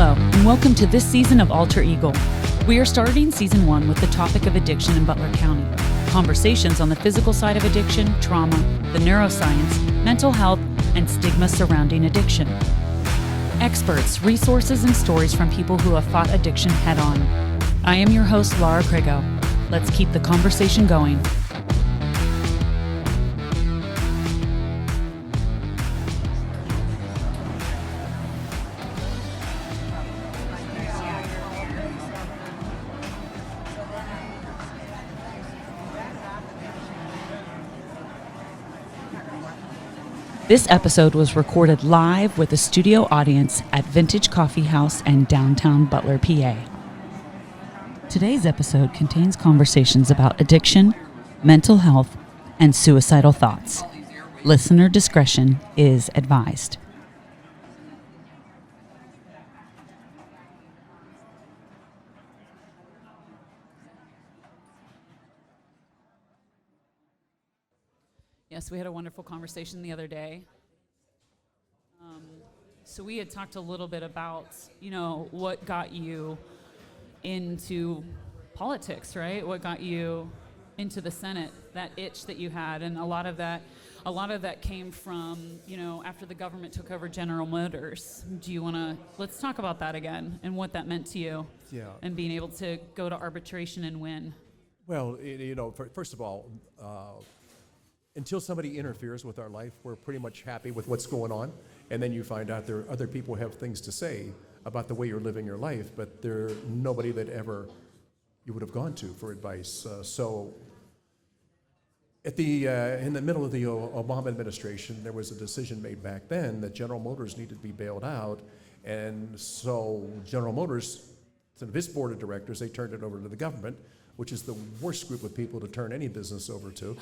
Hello, and welcome to this season of Alter Eagle. We are starting season 1 with the topic of addiction in Butler County. Conversations on the physical side of addiction, trauma, the neuroscience, mental health, and stigma surrounding addiction. Experts, resources, and stories from people who have fought addiction head-on. I am your host, Crago. Let's keep the conversation going. This episode was recorded live with a studio audience at Vintage Coffee House in downtown Butler, PA. Today's episode contains conversations about addiction, mental health, and suicidal thoughts. Listener discretion is advised. Yes, we had a wonderful conversation the other day. So we had talked a little bit about, what got you into politics, right? What got you into the Senate, that itch that you had, and a lot of that came from, after the government took over General Motors. Let's talk about that again and what that meant to you. Yeah. And being able to go to arbitration and win. Well, first of all, until somebody interferes with our life, we're pretty much happy with what's going on. And then you find out there are other people who have things to say about the way you're living your life, but they're nobody that ever you would have gone to for advice. So in the middle of the Obama administration, there was a decision made back then that General Motors needed to be bailed out. And so General Motors, instead of his board of directors, they turned it over to the government, which is the worst group of people to turn any business over to.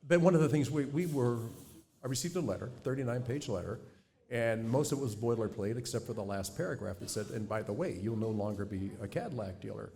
But one of the things I received a letter, 39-page letter, and most of it was boilerplate except for the last paragraph that said, and by the way, you'll no longer be a Cadillac dealer,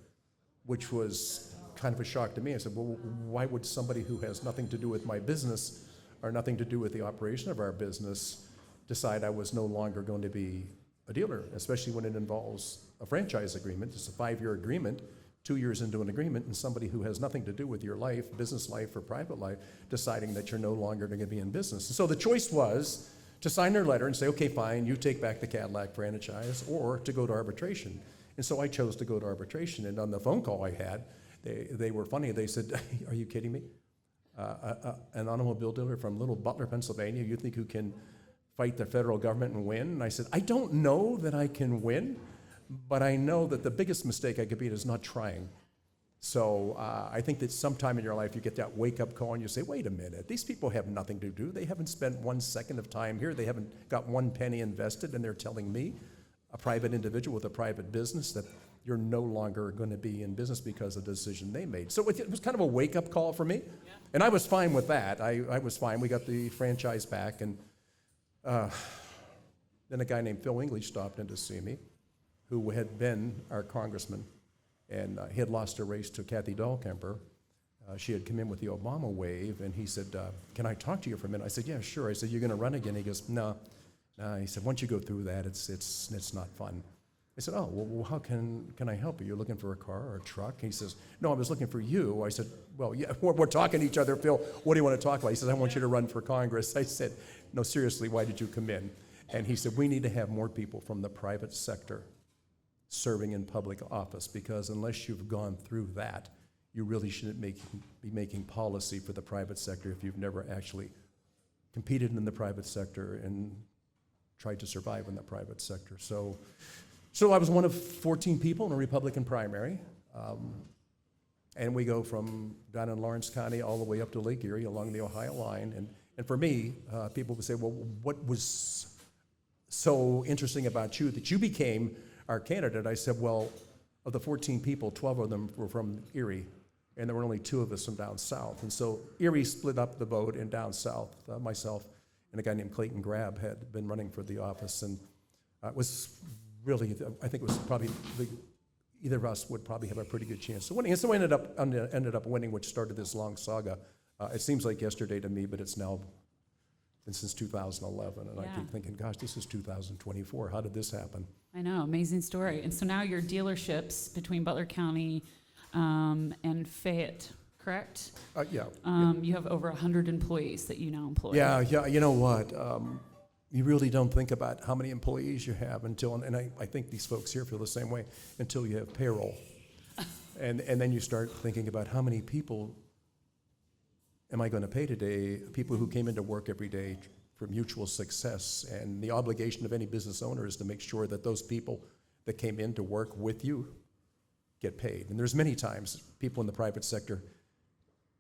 which was kind of a shock to me. I said, well, why would somebody who has nothing to do with my business or nothing to do with the operation of our business decide I was no longer going to be a dealer, especially when it involves a franchise agreement. It's a 5-year agreement. 2 years into an agreement, and somebody who has nothing to do with your life, business life or private life, deciding that you're no longer going to be in business. And so the choice was to sign their letter and say, okay, fine, you take back the Cadillac franchise, or to go to arbitration. And so I chose to go to arbitration. And on the phone call I had, they were funny. They said, are you kidding me? An automobile dealer from little Butler, Pennsylvania, you think you can fight the federal government and win? And I said, I don't know that I can win, but I know that the biggest mistake I could be is not trying. So I think that sometime in your life you get that wake-up call and you say, wait a minute, these people have nothing to do. They haven't spent 1 second of time here. They haven't got 1 penny invested, and they're telling me, a private individual with a private business, that you're no longer going to be in business because of the decision they made. So it was kind of a wake-up call for me, and I was fine with that. I was fine. We got the franchise back, and then a guy named Phil English stopped in to see me, who had been our congressman, and he had lost a race to Kathy Dahlkemper. She had come in with the Obama wave, and he said, can I talk to you for a minute? I said, yeah, sure. I said, you're going to run again? He goes, no. He said, once you go through that, it's not fun. I said, oh, well, how can I help you? You're looking for a car or a truck? He says, no, I was looking for you. I said, well, yeah, we're talking to each other, Phil. What do you want to talk about? He says, I want you to run for Congress. I said, no, seriously, why did you come in? And he said, we need to have more people from the private sector serving in public office, because unless you've gone through that, you really shouldn't be making policy for the private sector if you've never actually competed in the private sector and tried to survive in the private sector. So I was one of 14 people in a Republican primary, and we go from down in Lawrence County all the way up to Lake Erie along the Ohio line. And for me, people would say, well, what was so interesting about you that you became our candidate? I said, well, of the 14 people, 12 of them were from Erie, and there were only 2 of us from down south. And so Erie split up the vote, and down south, myself and a guy named Clayton Grab had been running for the office, and it was really, I think it was probably, either of us would probably have a pretty good chance of winning. And so we ended up winning, which started this long saga. It seems like yesterday to me, but it's now and since 2011. And I Yeah. keep thinking, gosh, this is 2024. How did this happen? I know, amazing story. And so now your dealerships between Butler County and Fayette, correct? Yeah. You have over 100 employees that you now employ. Yeah, you know what? You really don't think about how many employees you have until, and I think these folks here feel the same way, until you have payroll. And then you start thinking about how many people am I going to pay today, people who came into work every day for mutual success. And the obligation of any business owner is to make sure that those people that came in to work with you get paid. And there's many times people in the private sector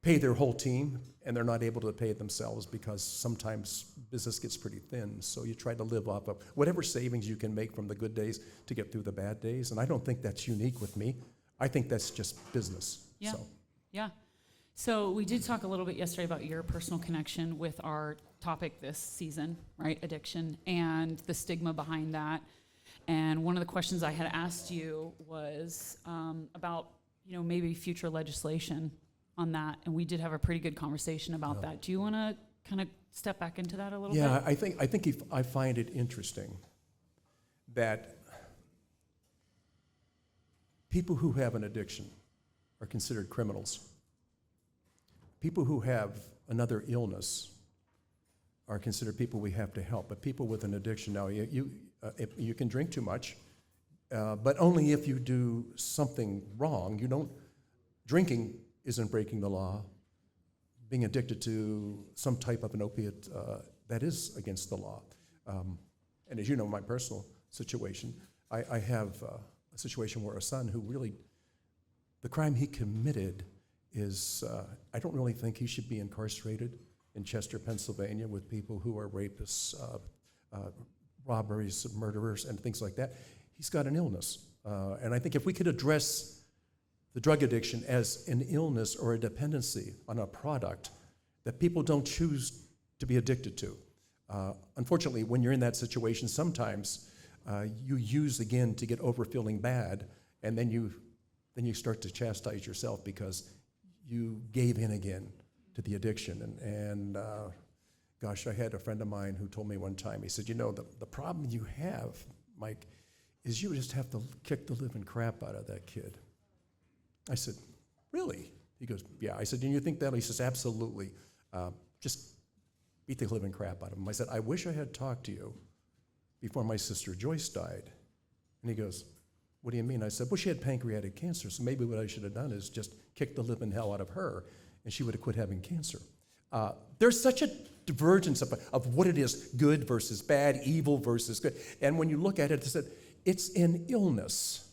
pay their whole team, and they're not able to pay it themselves because sometimes business gets pretty thin. So you try to live off of whatever savings you can make from the good days to get through the bad days. And I don't think that's unique with me. I think that's just business. Yeah. So. Yeah. So we did talk a little bit yesterday about your personal connection with our topic this season, right? Addiction and the stigma behind that. And one of the questions I had asked you was about, maybe future legislation on that. And we did have a pretty good conversation about that. Do you want to kind of step back into that a little bit? Yeah, I think if I find it interesting that people who have an addiction are considered criminals. People who have another illness are considered people we have to help. But people with an addiction, now you can drink too much, but only if you do something wrong. Drinking isn't breaking the law. Being addicted to some type of an opiate, that is against the law. And as you know, my personal situation, I have a situation where a son who really, the crime he committed is, I don't really think he should be incarcerated in Chester, Pennsylvania, with people who are rapists, robberies, murderers, and things like that. He's got an illness. And I think if we could address the drug addiction as an illness or a dependency on a product that people don't choose to be addicted to. Unfortunately, when you're in that situation, sometimes you use again to get over feeling bad, and then you start to chastise yourself because you gave in again to the addiction. And gosh, I had a friend of mine who told me one time, he said, the problem you have, Mike, is you just have to kick the living crap out of that kid. I said, really? He goes, yeah. I said, do you think that? He says, absolutely. Just beat the living crap out of him. I said, I wish I had talked to you before my sister Joyce died. And he goes, what do you mean? I said, well, she had pancreatic cancer, so maybe what I should have done is just kick the living hell out of her, and she would have quit having cancer. There's such a divergence of what it is, good versus bad, evil versus good. And when you look at it, it's an illness.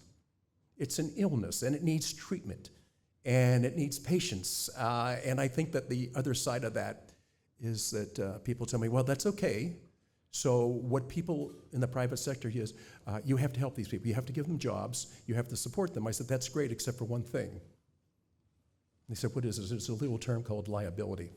It's an illness, and it needs treatment, and it needs patience. And I think that the other side of that is that people tell me, well, that's okay. So what people in the private sector is, you have to help these people. You have to give them jobs. You have to support them. I said, that's great, except for one thing. They said, what is it? It's a legal term called liability.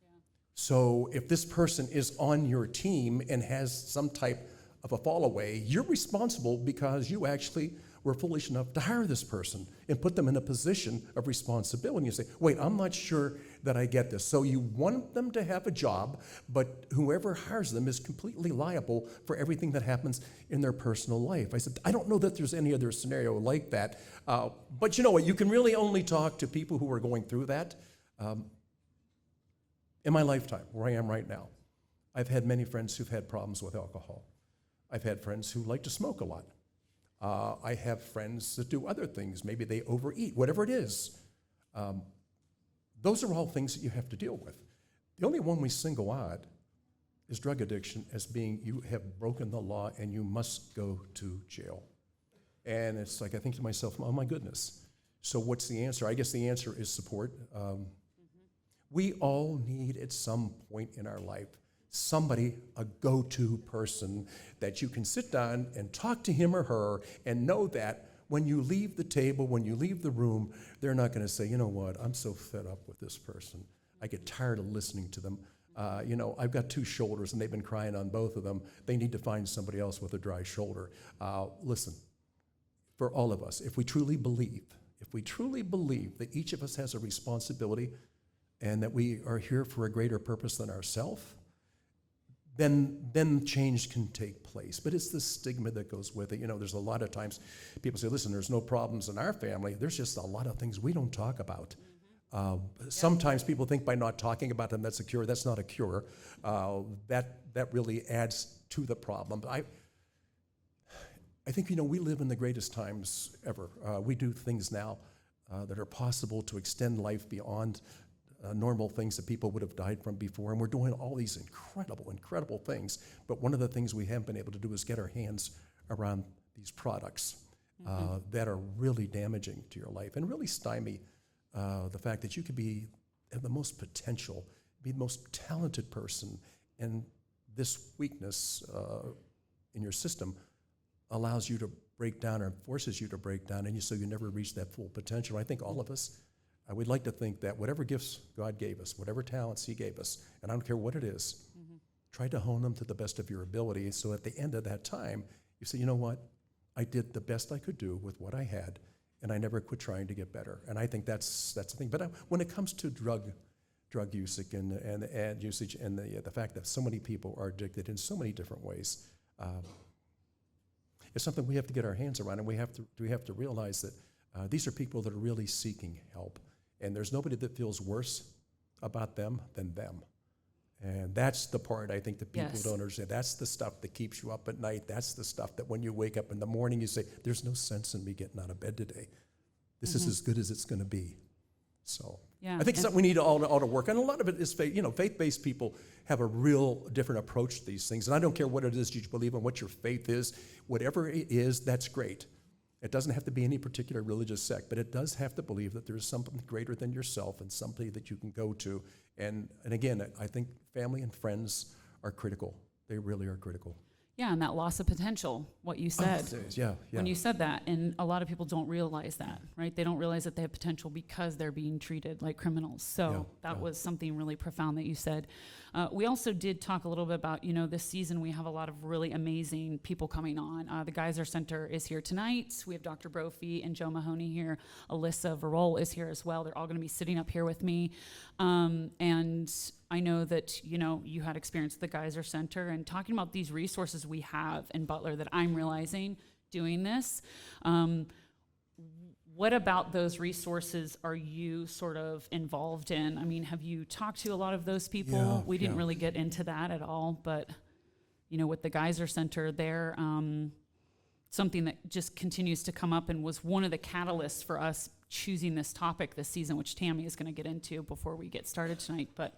Yeah. So if this person is on your team and has some type of a fall away, you're responsible because you actually were foolish enough to hire this person and put them in a position of responsibility. You say, wait, I'm not sure that I get this. So you want them to have a job, but whoever hires them is completely liable for everything that happens in their personal life. I said, I don't know that there's any other scenario like that. But you know what? You can really only talk to people who are going through that. In my lifetime, where I am right now, I've had many friends who've had problems with alcohol. I've had friends who like to smoke a lot. I have friends that do other things. Maybe they overeat, whatever it is. Those are all things that you have to deal with. The only one we single out is drug addiction as being you have broken the law and you must go to jail. And it's like I think to myself, oh my goodness. So what's the answer? I guess the answer is support. We all need at some point in our life somebody, a go-to person that you can sit down and talk to him or her and know that when you leave the table, when you leave the room, they're not going to say, you know what, I'm so fed up with this person. I get tired of listening to them. I've got two shoulders and they've been crying on both of them. They need to find somebody else with a dry shoulder. Listen, for all of us, if we truly believe that each of us has a responsibility and that we are here for a greater purpose than ourselves, then change can take place. But it's the stigma that goes with it. There's a lot of times people say, listen, there's no problems in our family. There's just a lot of things we don't talk about. Sometimes people think by not talking about them, that's a cure. That's not a cure. That really adds to the problem. I think, we live in the greatest times ever. We do things now that are possible to extend life beyond normal things that people would have died from before. And we're doing all these incredible things. But one of the things we haven't been able to do is get our hands around these products that are really damaging to your life and really stymie the fact that you could have the most potential, be the most talented person, and this weakness in your system allows you to break down or forces you to break down, and so you never reach that full potential. I think all of us, we'd like to think that whatever gifts God gave us, whatever talents He gave us, and I don't care what it is, try to hone them to the best of your ability, so at the end of that time, you say, you know what, I did the best I could do with what I had, and I never quit trying to get better. And I think that's the thing. But when it comes to drug usage and usage and the fact that so many people are addicted in so many different ways, it's something we have to get our hands around, and we have to realize that these are people that are really seeking help, and there's nobody that feels worse about them than them. And that's the part I think that people don't understand. That's the stuff that keeps you up at night. That's the stuff that when you wake up in the morning, you say, there's no sense in me getting out of bed today. This is as good as it's going to be. So I think something we need all to work on. A lot of it is faith. Faith-based people have a real different approach to these things. And I don't care what it is you believe in, what your faith is. Whatever it is, that's great. It doesn't have to be any particular religious sect, but it does have to believe that there's something greater than yourself and somebody that you can go to. And again, I think family and friends are critical. They really are critical. Yeah, and that loss of potential, what you said. When you said that, and a lot of people don't realize that, right? They don't realize that they have potential because they're being treated like criminals. So that was something really profound that you said. We also did talk a little bit about, this season we have a lot of really amazing people coming on. The Geyser Center is here tonight. We have Dr. Brophy and Joe Mahoney here. Alyssa Verrol is here as well. They're all going to be sitting up here with me. And I know that, you had experience at the Geyser Center, and talking about these resources we have in Butler that I'm realizing doing this. What about those resources are you sort of involved in? I mean, have you talked to a lot of those people? We didn't really get into that at all, but, with the Geyser Center there, something that just continues to come up and was one of the catalysts for us choosing this topic this season, which Tammy is going to get into before we get started tonight, but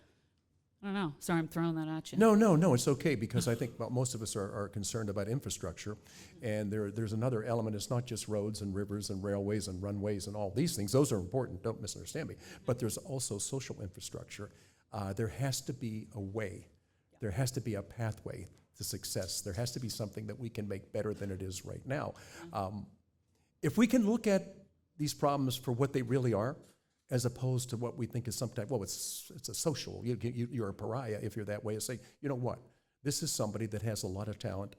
I don't know. Sorry, I'm throwing that at you. No, it's okay, because I think most of us are concerned about infrastructure, and there's another element. It's not just roads and rivers and railways and runways and all these things. Those are important, don't misunderstand me, but there's also social infrastructure. There has to be a way. There has to be a pathway to success. There has to be something that we can make better than it is right now. If we can look at these problems for what they really are, as opposed to what we think is some type, it's a social, you're a pariah if you're that way, and say, you know what, this is somebody that has a lot of talent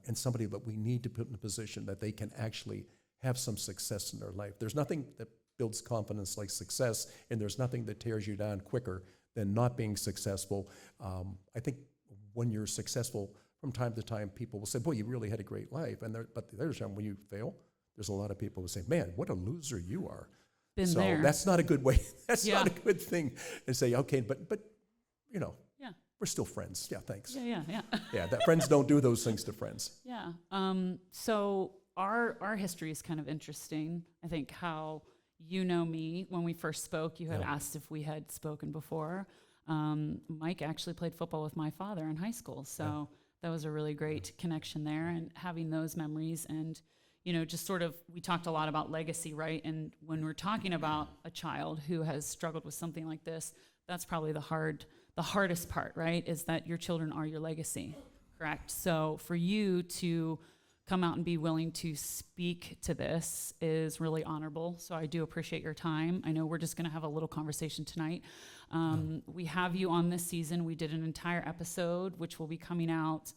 and somebody that we need to put in a position that they can actually have some success in their life. There's nothing that builds confidence like success, and there's nothing that tears you down quicker than not being successful. I think when you're successful, from time to time, people will say, boy, you really had a great life. But there's time when you fail, there's a lot of people who say, man, what a loser you are. Been there. That's not a good way. That's not a good thing. And say, okay, but we're still friends. Yeah, thanks. Yeah, that friends don't do those things to friends. Yeah. So our history is kind of interesting. I think how me, when we first spoke, you had asked if we had spoken before. Mike actually played football with my father in high school, so that was a really great connection there, and having those memories and just sort of, we talked a lot about legacy, right? And when we're talking about a child who has struggled with something like this, that's probably the hardest part, right? Is that your children are your legacy, correct? So for you to come out and be willing to speak to this is really honorable. So I do appreciate your time. I know we're just going to have a little conversation tonight. We have you on this season. We did an entire episode, which will be coming out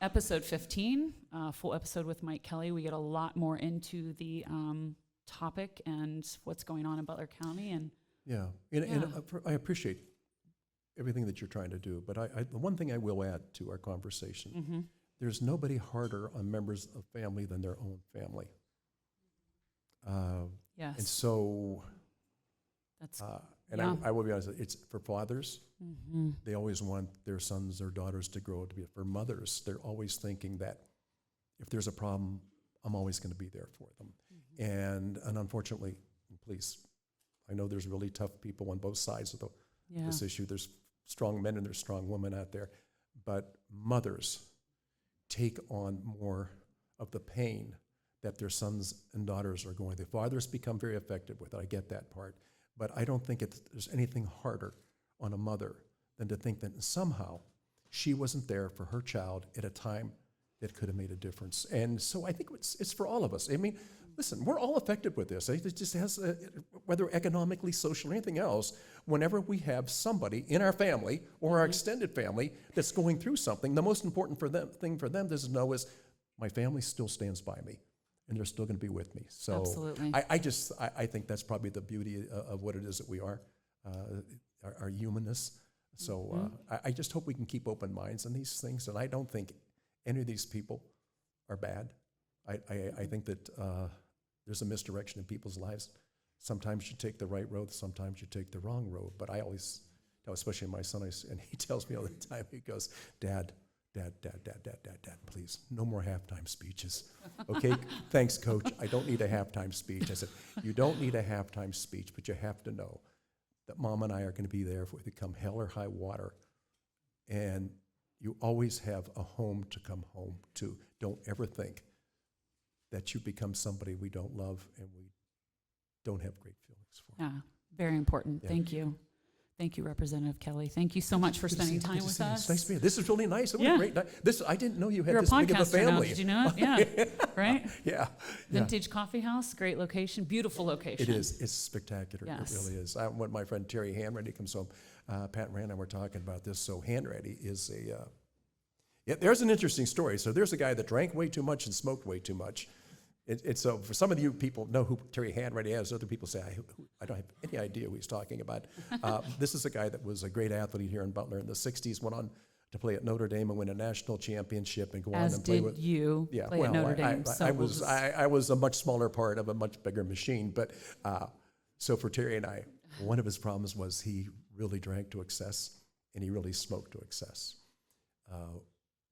episode 15, full episode with Mike Kelly. We get a lot more into the topic and what's going on in Butler County. And I appreciate everything that you're trying to do. But the one thing I will add to our conversation, there's nobody harder on members of family than their own family. Yes. And so, That's I will be honest, it's for fathers, they always want their sons or daughters to grow to be, for mothers, they're always thinking that if there's a problem, I'm always going to be there for them. And unfortunately, please, I know there's really tough people on both sides of this issue. There's strong men and there's strong women out there. But mothers take on more of the pain that their sons and daughters are going through. Fathers become very effective with it. I get that part. But I don't think there's anything harder on a mother than to think that somehow she wasn't there for her child at a time that could have made a difference. And so I think it's for all of us. I mean, listen, we're all affected with this. It just has, whether economically, socially, or anything else, whenever we have somebody in our family or our extended family that's going through something, the most important thing for them to know is my family still stands by me and they're still going to be with me. So absolutely. I think that's probably the beauty of what it is that we are, our humanness. So I just hope we can keep open minds on these things. And I don't think any of these people are bad. I think that there's a misdirection in people's lives. Sometimes you take the right road, sometimes you take the wrong road. But I always tell, especially my son, and he tells me all the time, he goes, Dad, please, no more halftime speeches. Okay, thanks, Coach. I don't need a halftime speech. I said, you don't need a halftime speech, but you have to know that Mom and I are going to be there if we come hell or high water. And you always have a home to come home to. Don't ever think that you become somebody we don't love and we don't have great feelings for. Yeah, very important. Yeah. Thank you. Thank you, Representative Kelly. Thank you so much for spending time with us. It's nice to be here. This is really nice. It was a great night. I didn't know you had You're this big of a family. Now, did you know it? Yeah, right? Yeah. Vintage Coffee House, great location, beautiful location. It is. It's spectacular. Yes. It really is. When my friend Terry Hanratty comes home, Pat and Rand and I were talking about this. So Hanratty is there's an interesting story. So there's a guy that drank way too much and smoked way too much. So for some of you people know who Terry Hanratty is. Other people say, I don't have any idea who he's talking about. This is a guy that was a great athlete here in Butler in the 60s, went on to play at Notre Dame and win a national championship and go on and play with. As did you play at Notre Dame. I was a much smaller part of a much bigger machine. But so for Terry and I, one of his problems was he really drank to excess and he really smoked to excess.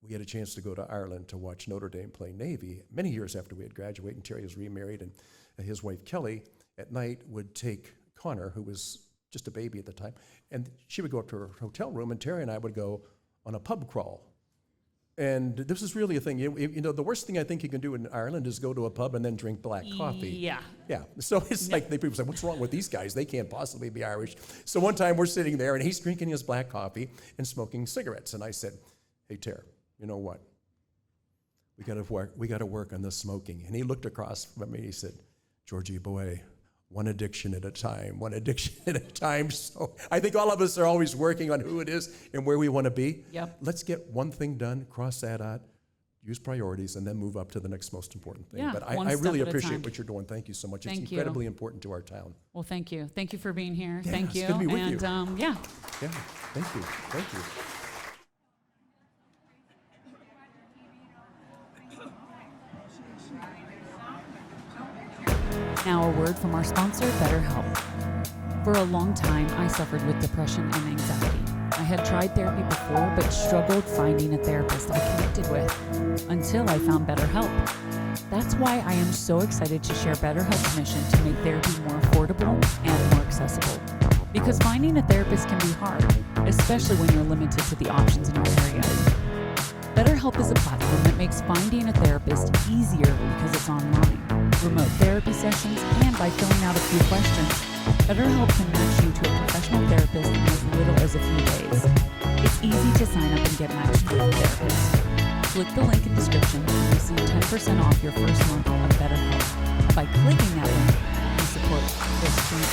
We had a chance to go to Ireland to watch Notre Dame play Navy many years after we had graduated, and Terry was remarried, and his wife Kelly at night would take Connor, who was just a baby at the time, and she would go up to her hotel room, and Terry and I would go on a pub crawl. And this is really a thing. You know, the worst thing I think you can do in Ireland is go to a pub and then drink black coffee. Yeah. Yeah. So it's like people say, what's wrong with these guys? They can't possibly be Irish. So one time we're sitting there, and he's drinking his black coffee and smoking cigarettes, and I said, hey, Terry, you know what? We got to work on the smoking. And he looked across from me and he said, Georgie boy, one addiction at a time. So I think all of us are always working on who it is and where we want to be. Yep. Let's get one thing done, cross that out, use priorities, and then move up to the next most important thing. Yeah, but I really appreciate what you're doing. Thank you so much. It's incredibly important to our town. Well, thank you. Thank you for being here. Yeah, thank you. It's good to be with you. Yeah, thank you. Thank you. Now a word from our sponsor, BetterHelp. For a long time, I suffered with depression and anxiety. I had tried therapy before, but struggled finding a therapist I connected with until I found BetterHelp. That's why I am so excited to share BetterHelp's mission to make therapy more affordable and more accessible. Because finding a therapist can be hard, especially when you're limited to the options in your area. BetterHelp is a platform that makes finding a therapist easier because it's online. Remote therapy sessions, and by filling out a few questions, BetterHelp can match you to a professional therapist in as little as a few days. It's easy to sign up and get matched with a therapist. Click the link in the description and receive 10% off your first month of BetterHelp. By clicking that link, you support this channel.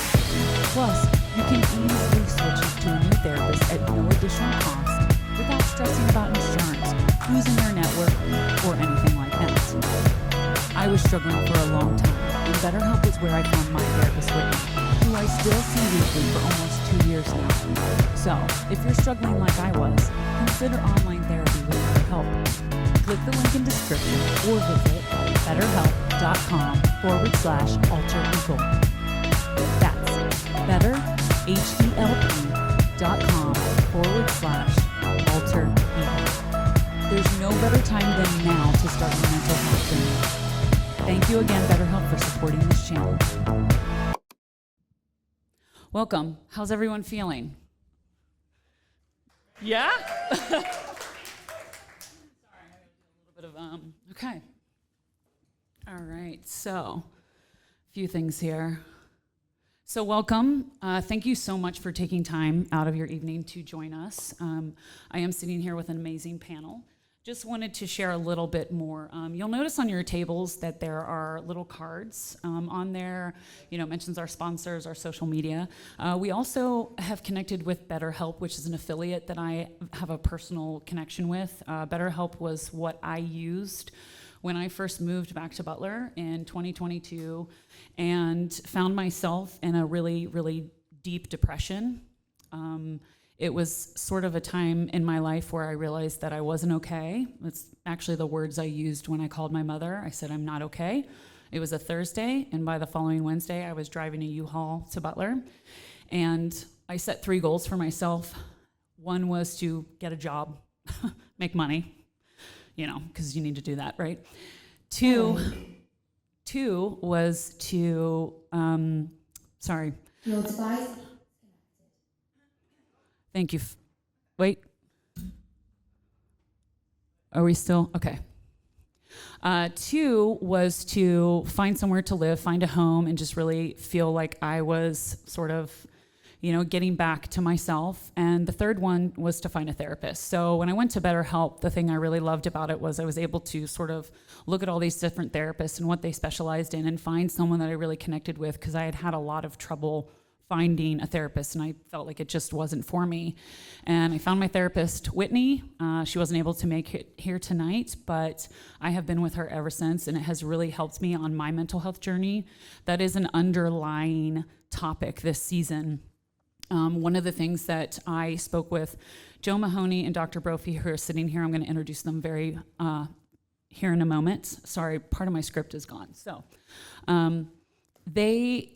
Plus, you can easily switch to a new therapist at no additional cost without stressing about insurance, who's in their network, or anything like that. I was struggling for a long time, and BetterHelp was where I found my therapist, Whitney, who who I still see weekly for almost 2 years now. So, if you're struggling like I was, consider online therapy with BetterHelp. Click the link in description or visit betterhelp.com/alterego. That's betterhelp.com/alterego. There's no better time than now to start your mental health journey. Thank you again, BetterHelp, for supporting this channel. Welcome. How's everyone feeling? Yeah? Sorry, I do a little bit of okay. All right, so a few things here. So welcome. Thank you so much for taking time out of your evening to join us. I am sitting here with an amazing panel. Just wanted to share a little bit more. You'll notice on your tables that there are little cards on there, mentions our sponsors, our social media. We also have connected with BetterHelp, which is an affiliate that I have a personal connection with. BetterHelp was what I used when I first moved back to Butler in 2022 and found myself in a really, really deep depression. It was sort of a time in my life where I realized that I wasn't okay. That's actually the words I used when I called my mother. I said, I'm not okay. It was a Thursday, and by the following Wednesday, I was driving a U-Haul to Butler. And I set 3 goals for myself. One was to get a job, make money, because you need to do that, right? Two was to, sorry. No device. Thank you. Wait. Are we still? Okay. 2 was to find somewhere to live, find a home, and just really feel like I was sort of, getting back to myself. And the third one was to find a therapist. So when I went to BetterHelp, the thing I really loved about it was I was able to sort of look at all these different therapists and what they specialized in and find someone that I really connected with, because I had had a lot of trouble finding a therapist, and I felt like it just wasn't for me. And I found my therapist, Whitney. She wasn't able to make it here tonight, but I have been with her ever since, and it has really helped me on my mental health journey. That is an underlying topic this season. One of the things that I spoke with Joe Mahoney and Dr. Brophy, who are sitting here, I'm going to introduce them here in a moment. Sorry, part of my script is gone. So they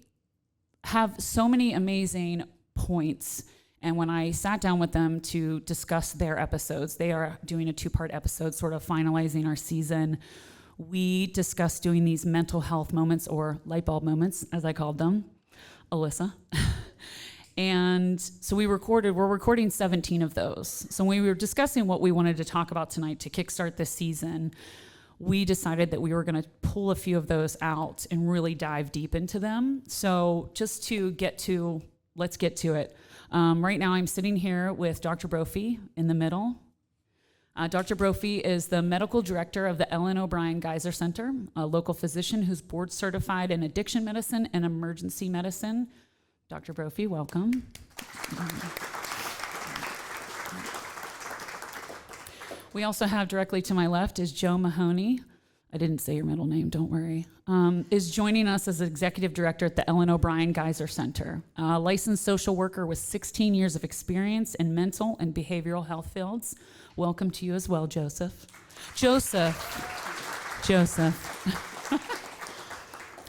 have so many amazing points, and when I sat down with them to discuss their episodes, they are doing a 2-part episode, sort of finalizing our season. We discussed doing these mental health moments, or light bulb moments, as I called them, Alyssa. And so we're recording 17 of those. So when we were discussing what we wanted to talk about tonight to kickstart this season, we decided that we were going to pull a few of those out and really dive deep into them. So just to let's get to it. Right now I'm sitting here with Dr. Brophy in the middle. Dr. Brophy is the medical director of the Ellen O'Brien Geyser Center, a local physician who's board certified in addiction medicine and emergency medicine. Dr. Brophy, welcome. We also have directly to my left is Joe Mahoney. I didn't say your middle name, don't worry. Is joining us as executive director at the Ellen O'Brien Geyser Center. A licensed social worker with 16 years of experience in mental and behavioral health fields. Welcome to you as well, Joseph.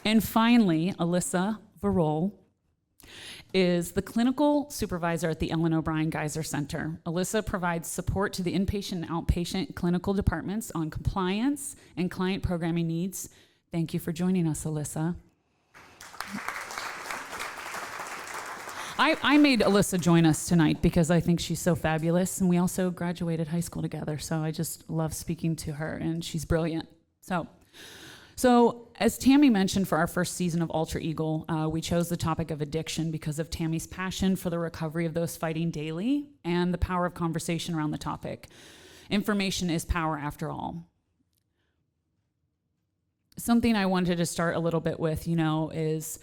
And finally, Alyssa Varol is the clinical supervisor at the Ellen O'Brien Geyser Center. Alyssa provides support to the inpatient and outpatient clinical departments on compliance and client programming needs. Thank you for joining us, Alyssa. I made Alyssa join us tonight because I think she's so fabulous, and we also graduated high school together, so I just love speaking to her, and she's brilliant. So as Tammy mentioned, for our first season of Alter Ego, we chose the topic of addiction because of Tammy's passion for the recovery of those fighting daily and the power of conversation around the topic. Information is power after all. Something I wanted to start a little bit with, is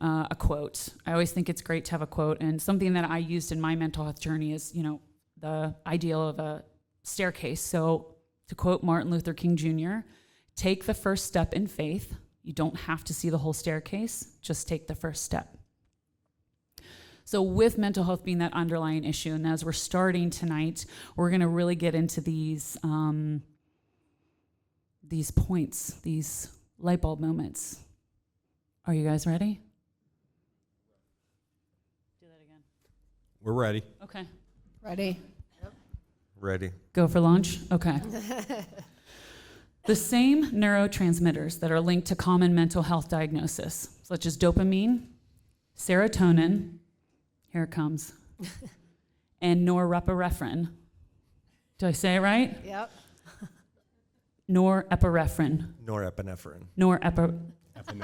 a quote. I always think it's great to have a quote, and something that I used in my mental health journey is, the ideal of a staircase. So to quote Martin Luther King Jr., take the first step in faith. You don't have to see the whole staircase. Just take the first step. So with mental health being that underlying issue, and as we're starting tonight, we're going to really get into these points, these light bulb moments. Are you guys ready? Do that again. We're ready. Okay. Ready? Ready. Go for launch? Okay. The same neurotransmitters that are linked to common mental health diagnosis, such as dopamine, serotonin, here it comes, and norepinephrine. Did I say it right? Yep. Norepinephrine. Norepinephrine.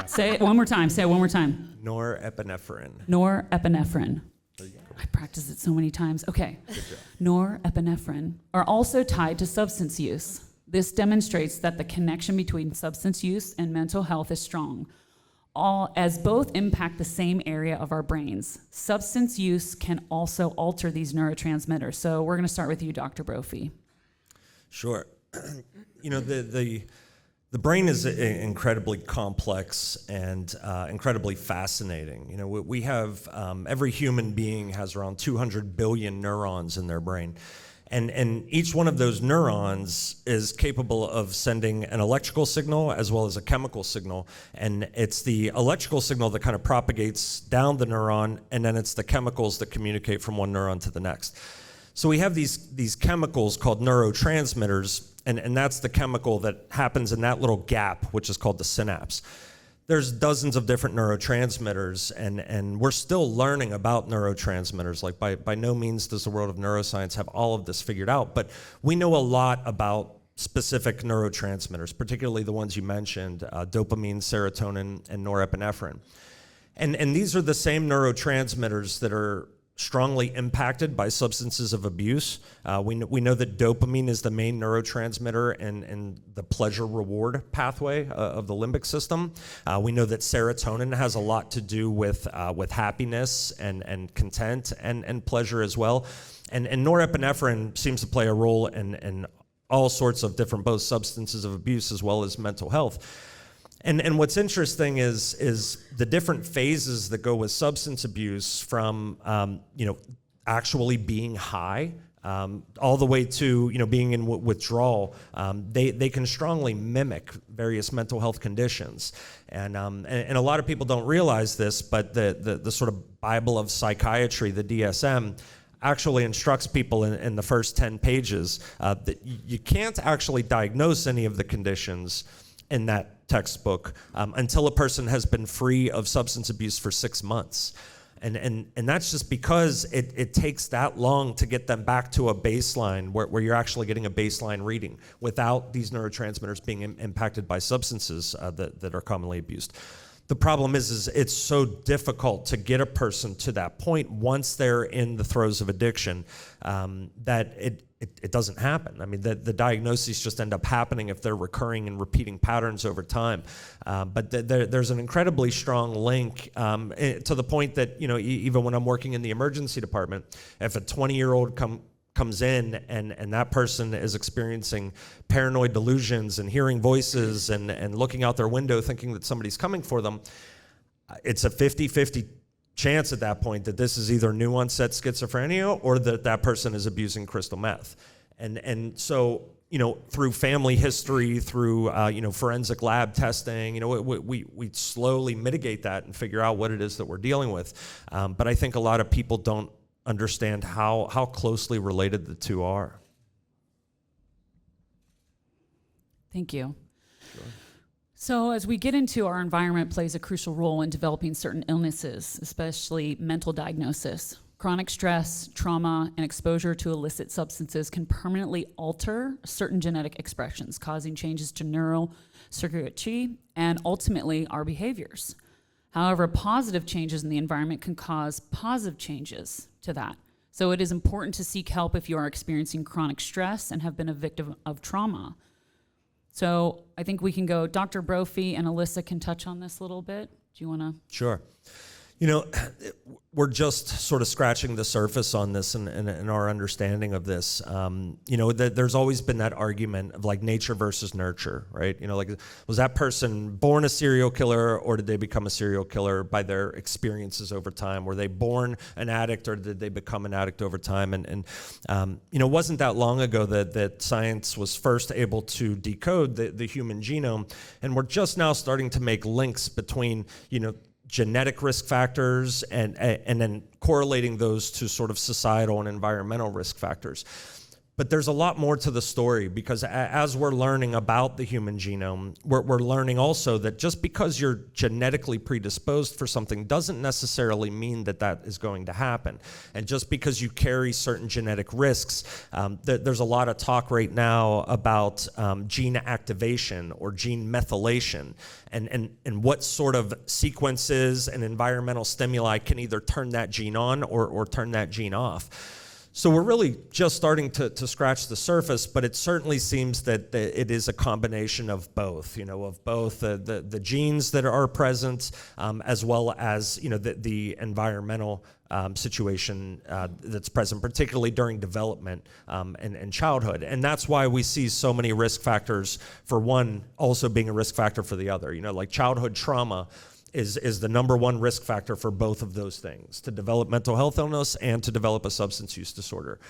Say it one more time. Say it one more time. Norepinephrine. Norepinephrine. There you go. I practiced it so many times. Okay. Norepinephrine are also tied to substance use. This demonstrates that the connection between substance use and mental health is strong, as both impact the same area of our brains. Substance use can also alter these neurotransmitters. So we're going to start with you, Dr. Brophy. Sure. You know, the brain is incredibly complex and incredibly fascinating. You know, we have, every human being has around 200 billion neurons in their brain. And each one of those neurons is capable of sending an electrical signal as well as a chemical signal. And it's the electrical signal that kind of propagates down the neuron, and then it's the chemicals that communicate from one neuron to the next. So we have these chemicals called neurotransmitters, and that's the chemical that happens in that little gap, which is called the synapse. There's dozens of different neurotransmitters, and we're still learning about neurotransmitters. Like by no means does the world of neuroscience have all of this figured out, but we know a lot about specific neurotransmitters, particularly the ones you mentioned, dopamine, serotonin, and norepinephrine. And these are the same neurotransmitters that are strongly impacted by substances of abuse. We know that dopamine is the main neurotransmitter in the pleasure-reward pathway of the limbic system. We know that serotonin has a lot to do with happiness and content and pleasure as well. And norepinephrine seems to play a role in all sorts of different both substances of abuse as well as mental health. And what's interesting is the different phases that go with substance abuse from actually being high all the way to being in withdrawal. They can strongly mimic various mental health conditions, and a lot of people don't realize this, but the sort of Bible of psychiatry, the DSM, actually instructs people in the first 10 pages that you can't actually diagnose any of the conditions in that textbook until a person has been free of substance abuse for 6 months. And that's just because it takes that long to get them back to a baseline where you're actually getting a baseline reading without these neurotransmitters being impacted by substances that are commonly abused. The problem is it's so difficult to get a person to that point once they're in the throes of addiction that it doesn't happen. I mean, the diagnoses just end up happening if they're recurring and repeating patterns over time. But there's an incredibly strong link to the point that, even when I'm working in the emergency department, if a 20-year-old comes in and that person is experiencing paranoid delusions and hearing voices and looking out their window thinking that somebody's coming for them, it's a 50-50 chance at that point that this is either new onset schizophrenia or that person is abusing crystal meth. And so, through family history, through, forensic lab testing, we slowly mitigate that and figure out what it is that we're dealing with. But I think a lot of people don't understand how closely related the two are. Thank you. Sure. So as we get into our environment plays a crucial role in developing certain illnesses, especially mental diagnosis. Chronic stress, trauma, and exposure to illicit substances can permanently alter certain genetic expressions, causing changes to neural circuitry and ultimately our behaviors. However, positive changes in the environment can cause positive changes to that. So it is important to seek help if you are experiencing chronic stress and have been a victim of trauma. So I think we can go, Dr. Brophy and Alyssa can touch on this a little bit. Do you want to? Sure. You know, we're just sort of scratching the surface on this and our understanding of this. You know, there's always been that argument of like nature versus nurture, right? You know, like, was that person born a serial killer, or did they become a serial killer by their experiences over time? Were they born an addict, or did they become an addict over time? And you know, it wasn't that long ago that science was first able to decode the human genome, and we're just now starting to make links between, you know, genetic risk factors and then correlating those to sort of societal and environmental risk factors. But there's a lot more to the story, because as we're learning about the human genome, we're learning also that just because you're genetically predisposed for something doesn't necessarily mean that is going to happen. And just because you carry certain genetic risks, there's a lot of talk right now about gene activation or gene methylation, and what sort of sequences and environmental stimuli can either turn that gene on or turn that gene off. So we're really just starting to scratch the surface, but it certainly seems that it is a combination of both, you know, of both the genes that are present, as well as, you know, the environmental situation that's present, particularly during development and childhood. And that's why we see so many risk factors for one also being a risk factor for the other. You know, like childhood trauma is the number one risk factor for both of those things, to develop mental health illness and to develop a substance use disorder.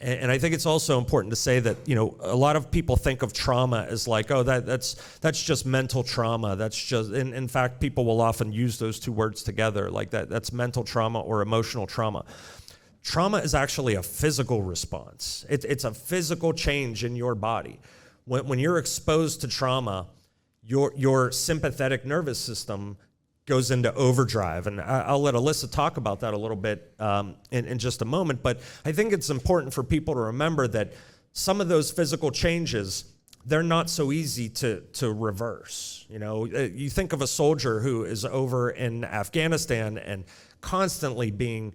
And I think it's also important to say that, you know, a lot of people think of trauma as like, oh, that's just mental trauma. That's just, in fact, people will often use those two words together, like that's mental trauma or emotional trauma. Trauma is actually a physical response. It's a physical change in your body. When you're exposed to trauma, your sympathetic nervous system goes into overdrive. And I'll let Alyssa talk about that a little bit in just a moment. But I think it's important for people to remember that some of those physical changes, they're not so easy to reverse. You know, you think of a soldier who is over in Afghanistan and constantly being,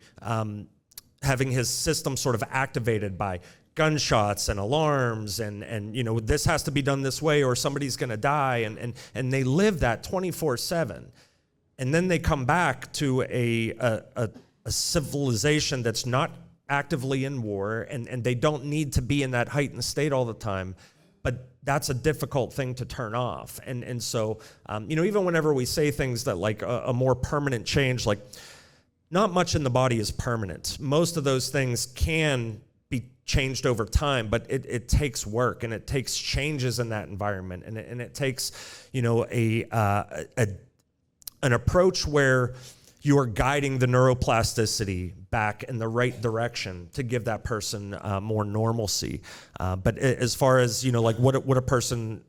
having his system sort of activated by gunshots and alarms and you know, this has to be done this way or somebody's gonna die, and they live that 24/7. And then they come back to a civilization that's not actively in war, and they don't need to be in that heightened state all the time. But that's a difficult thing to turn off. And so, you know, even whenever we say things that like a more permanent change, like not much in the body is permanent. Most of those things can be changed over time, but it takes work, and it takes changes in that environment, and it takes, you know, an approach where you are guiding the neuroplasticity back in the right direction to give that person more normalcy. But as far as, you know, like what a person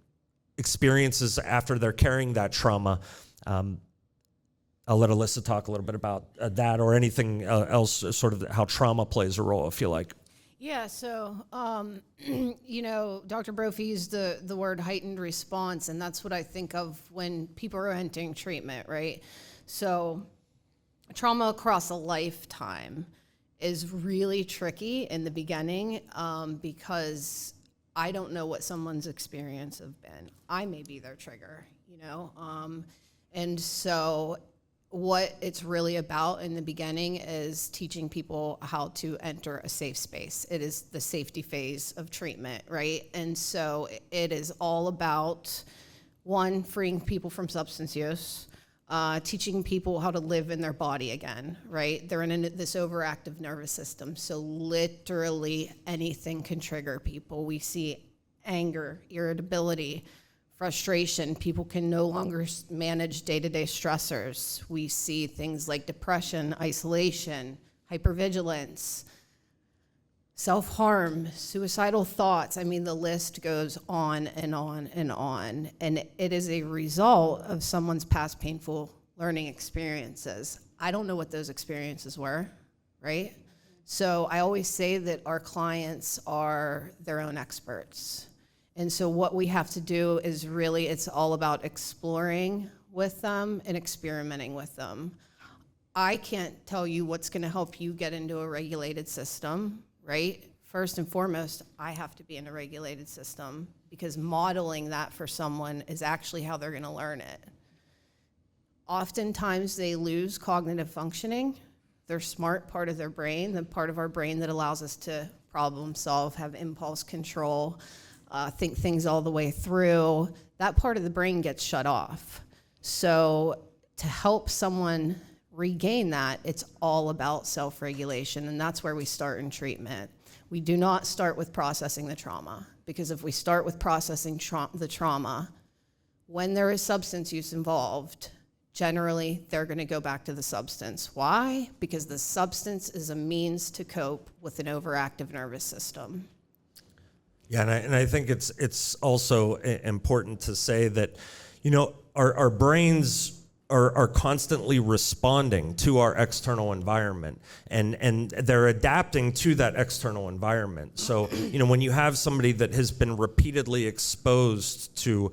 experiences after they're carrying that trauma, I'll let Alyssa talk a little bit about that, or anything else, sort of how trauma plays a role, if you like. Yeah, so, you know, Dr. Brophy used the word heightened response, and that's what I think of when people are entering treatment, right? So trauma across a lifetime is really tricky in the beginning because I don't know what someone's experience have been. I may be their trigger, you know? And so what it's really about in the beginning is teaching people how to enter a safe space. It is the safety phase of treatment, right? And so it is all about, one, freeing people from substance use, teaching people how to live in their body again, right? They're in this overactive nervous system, so literally anything can trigger people. We see anger, irritability, frustration. People can no longer manage day-to-day stressors. We see things like depression, isolation, hypervigilance, self-harm, suicidal thoughts. I mean, the list goes on and on and on. And it is a result of someone's past painful learning experiences. I don't know what those experiences were, right? So I always say that our clients are their own experts. And so what we have to do is really, it's all about exploring with them and experimenting with them. I can't tell you what's gonna help you get into a regulated system, right? First and foremost, I have to be in a regulated system, because modeling that for someone is actually how they're gonna learn it. oftentimes they lose cognitive functioning. Their smart part of their brain, the part of our brain that allows us to problem solve, have impulse control, think things all the way through, that part of the brain gets shut off. So to help someone regain that, it's all about self-regulation, and that's where we start in treatment. We do not start with processing the trauma, because if we start with processing the trauma, when there is substance use involved, generally they're going to go back to the substance. Why? Because the substance is a means to cope with an overactive nervous system. Yeah, and I think it's also important to say that, our brains are constantly responding to our external environment, and they're adapting to that external environment. So, when you have somebody that has been repeatedly exposed to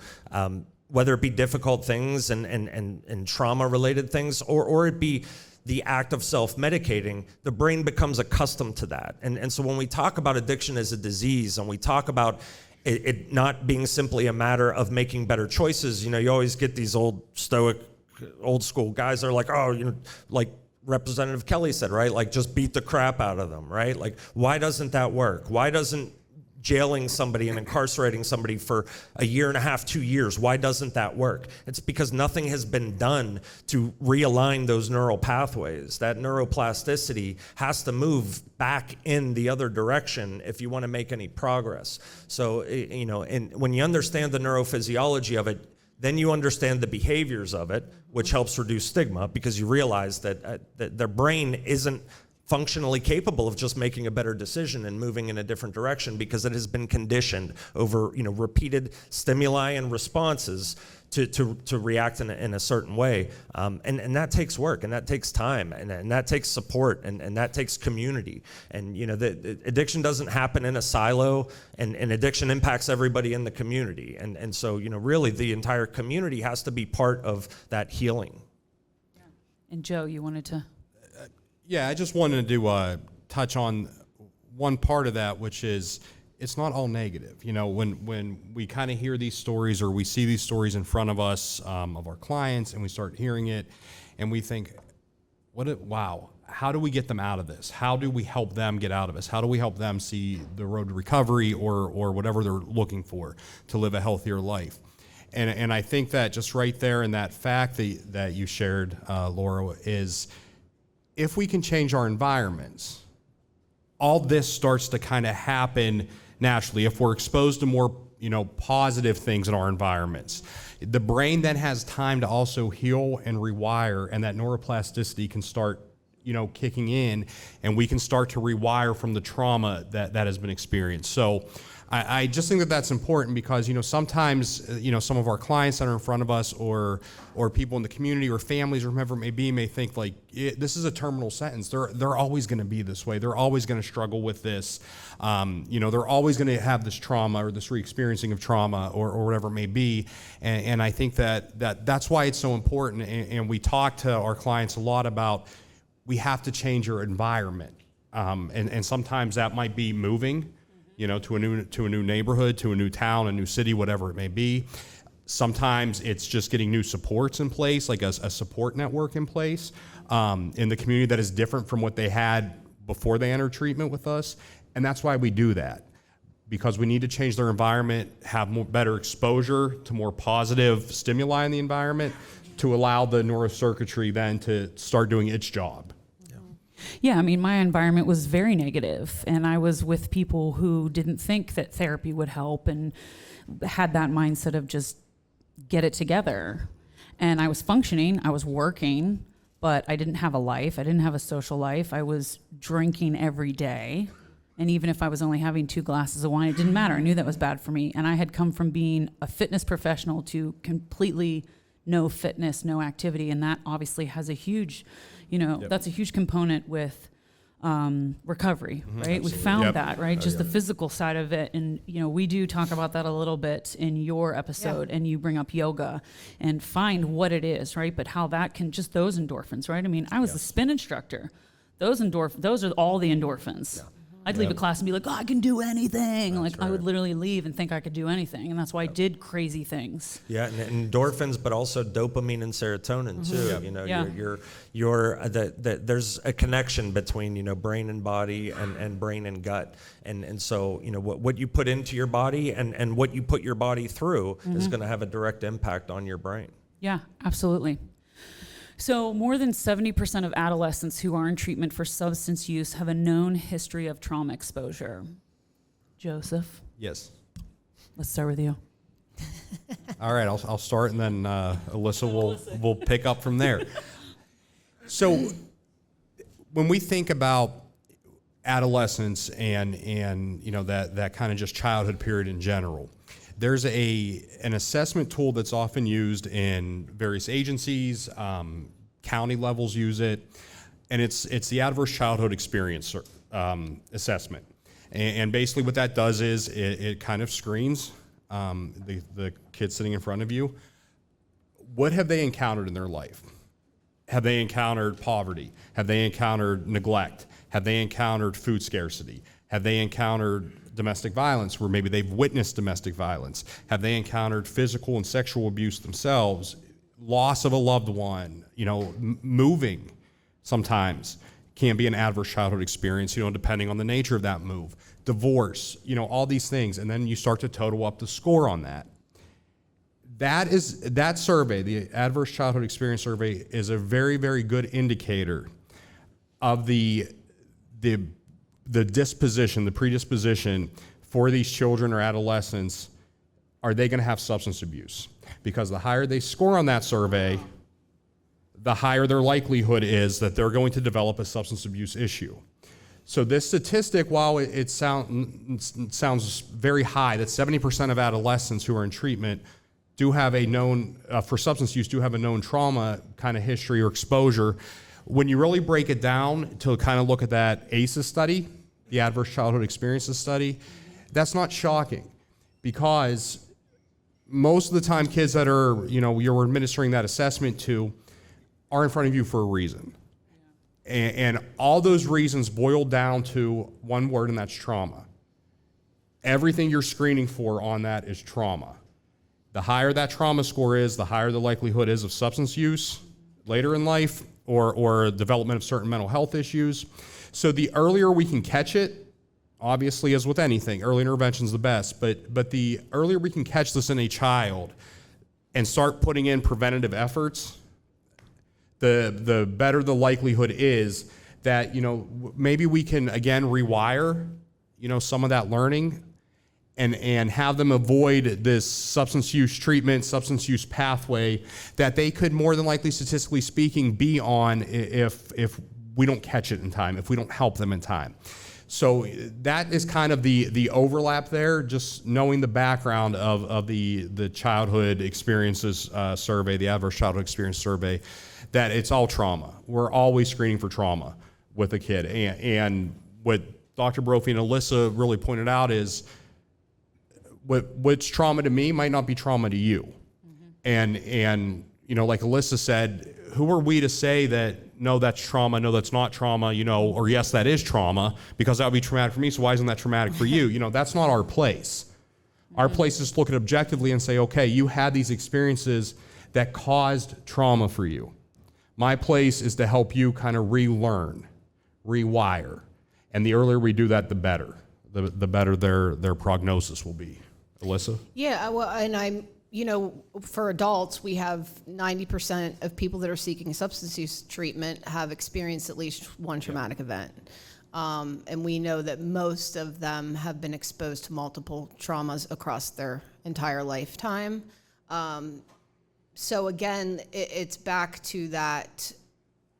whether it be difficult things and trauma-related things, or it be the act of self-medicating, the brain becomes accustomed to that. And so when we talk about addiction as a disease, and we talk about it not being simply a matter of making better choices, you always get these stoic, old school guys that are like, like Representative Kelly said, right? Like, just beat the crap out of them, right? Like, why doesn't that work? Why doesn't jailing somebody and incarcerating somebody for a year and a half, 2 years, why doesn't that work? It's because nothing has been done to realign those neural pathways. That neuroplasticity has to move back in the other direction if you want to make any progress. So, and when you understand the neurophysiology of it, then you understand the behaviors of it, which helps reduce stigma, because you realize that their brain isn't functionally capable of just making a better decision and moving in a different direction, because it has been conditioned over repeated stimuli and responses to react in a certain way, and that takes work, and that takes time, and that takes support, and that takes community. And the addiction doesn't happen in a silo, and addiction impacts everybody in the community, and so really the entire community has to be part of that healing. And Joe, you wanted to? Yeah, I just wanted to touch on one part of that, which is it's not all negative. When we kind of hear these stories, or we see these stories in front of us of our clients, and we start hearing it, and we think, wow, how do we get them out of this? How do we help them get out of this? How do we help them see the road to recovery, or whatever they're looking for to live a healthier life? And I think that just right there in that fact that you shared, Laura, is if we can change our environments, all this starts to kind of happen naturally. If we're exposed to more, positive things in our environments, the brain then has time to also heal and rewire, and that neuroplasticity can start, kicking in, and we can start to rewire from the trauma that has been experienced. So I just think that that's important, because sometimes some of our clients that are in front of us, or people in the community, or families, or whomever it may be, may think like this is a terminal sentence. They're always going to be this way. They're always going to struggle with this. They're always going to have this trauma, or this re-experiencing of trauma, or whatever it may be. And I think that's why it's so important. And we talk to our clients a lot about we have to change your environment, and sometimes that might be moving, to a new neighborhood, to a new town, a new city, whatever it may be. Sometimes it's just getting new supports in place, like a support network in place in the community that is different from what they had before they entered treatment with us. And that's why we do that, because we need to change their environment, have better exposure to more positive stimuli in the environment to allow the neurocircuitry then to start doing its job. Yeah, I mean, my environment was very negative, and I was with people who didn't think that therapy would help and had that mindset of just get it together. And I was functioning, I was working, but I didn't have a life. I didn't have a social life. I was drinking every day. And even if I was only having 2 glasses of wine, it didn't matter. I knew that was bad for me. And I had come from being a fitness professional to completely no fitness, no activity. And that obviously has a huge, that's a huge component with recovery, right? Absolutely. We found that, right? Just the physical side of it. And, we do talk about that a little bit in your episode, and you bring up yoga and find what it is, right? But how that can, just those endorphins, right? I mean, I was a spin instructor. Those are all the endorphins. I'd leave a class and be like, oh, I can do anything. That's I would right. literally leave and think I could do anything. And that's why I did crazy things. Yeah, and endorphins, but also dopamine and serotonin too. You know, Yeah. there's a connection between, you know, brain and body and brain and gut, and so, you know, what you put into your body and what you put your body through is going to have a direct impact on your brain. Yeah, absolutely. So more than 70% of adolescents who are in treatment for substance use have a known history of trauma exposure. Joseph, Yes. let's start with you. All right, I'll start, and then Alyssa will pick up from there. So when we think about adolescence and you know that kind of just childhood period in general, there's an assessment tool that's often used in various agencies. County levels use it, and it's the adverse childhood experience assessment. And basically what that does is it kind of screens the kid sitting in front of you. What have they encountered in their life? Have they encountered poverty? Have they encountered neglect? Have they encountered food scarcity? Have they encountered domestic violence, where maybe they've witnessed domestic violence? Have they encountered physical and sexual abuse themselves? Loss of a loved one, you know, moving sometimes can be an adverse childhood experience, you know, depending on the nature of that move. Divorce, you know, all these things. And then you start to total up the score on that. That survey, the Adverse Childhood Experience Survey, is a very, very good indicator of the disposition, the predisposition for these children or adolescents. Are they going to have substance abuse? Because the higher they score on that survey, the higher their likelihood is that they're going to develop a substance abuse issue. So this statistic, while it sounds very high, that 70% of adolescents who are in treatment do have a known, for substance use, do have a known trauma kind of history or exposure. When you really break it down to kind of look at that ACEs study, the Adverse Childhood Experiences study, that's not shocking, because most of the time kids that are, you know, you're administering that assessment to are in front of you for a reason. And all those reasons boil down to one word, and that's trauma. Everything you're screening for on that is trauma. The higher that trauma score is, the higher the likelihood is of substance use later in life or development of certain mental health issues. So the earlier we can catch it, obviously, as with anything, early intervention is the best, but the earlier we can catch this in a child and start putting in preventative efforts, the better the likelihood is that, you know, maybe we can, again, rewire, you know, some of that learning and have them avoid this substance use treatment, substance use pathway that they could more than likely, statistically speaking, be on if we don't catch it in time, if we don't help them in time. So that is kind of the overlap there, just knowing the background of the childhood experiences survey, the Adverse Childhood Experience Survey, that it's all trauma. We're always screening for trauma with a kid. And what Dr. Brophy and Alyssa really pointed out is what's trauma to me might not be trauma to you. Mm-hmm. And you know, like Alyssa said, who are we to say that, no, that's trauma, no, that's not trauma, you know, or yes, that is trauma, because that would be traumatic for me, so why isn't that traumatic for you? You know, that's not our place. Our place is to look at it objectively and say, okay, you had these experiences that caused trauma for you. My place is to help you kind of relearn, rewire. And the earlier we do that, the better. The better their prognosis will be. Alyssa? Yeah, well, and I'm, you know, for adults, we have 90% of people that are seeking substance use treatment have experienced at least one traumatic event. And we know that most of them have been exposed to multiple traumas across their entire lifetime. So again, it's back to that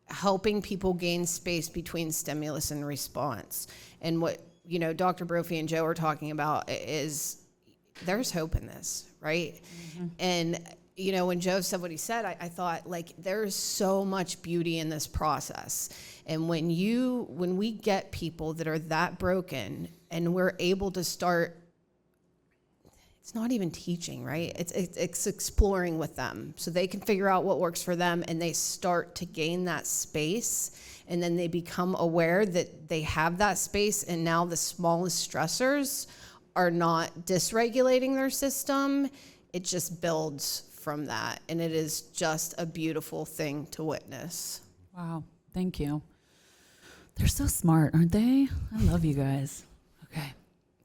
helping people gain space between stimulus and response. And what, you know, Dr. Brophy and Joe are talking about is there's hope in this, right? Mm-hmm. And, you know, when Joe said what he said, I thought, like, there's so much beauty in this process. And when we get people that are that broken and we're able to start it's not even teaching, right? It's exploring with them so they can figure out what works for them, and they start to gain that space, and then they become aware that they have that space, and now the smallest stressors are not dysregulating their system. It just builds from that, and it is just a beautiful thing to witness. Wow, thank you. They're so smart, aren't they? I love you guys. Okay,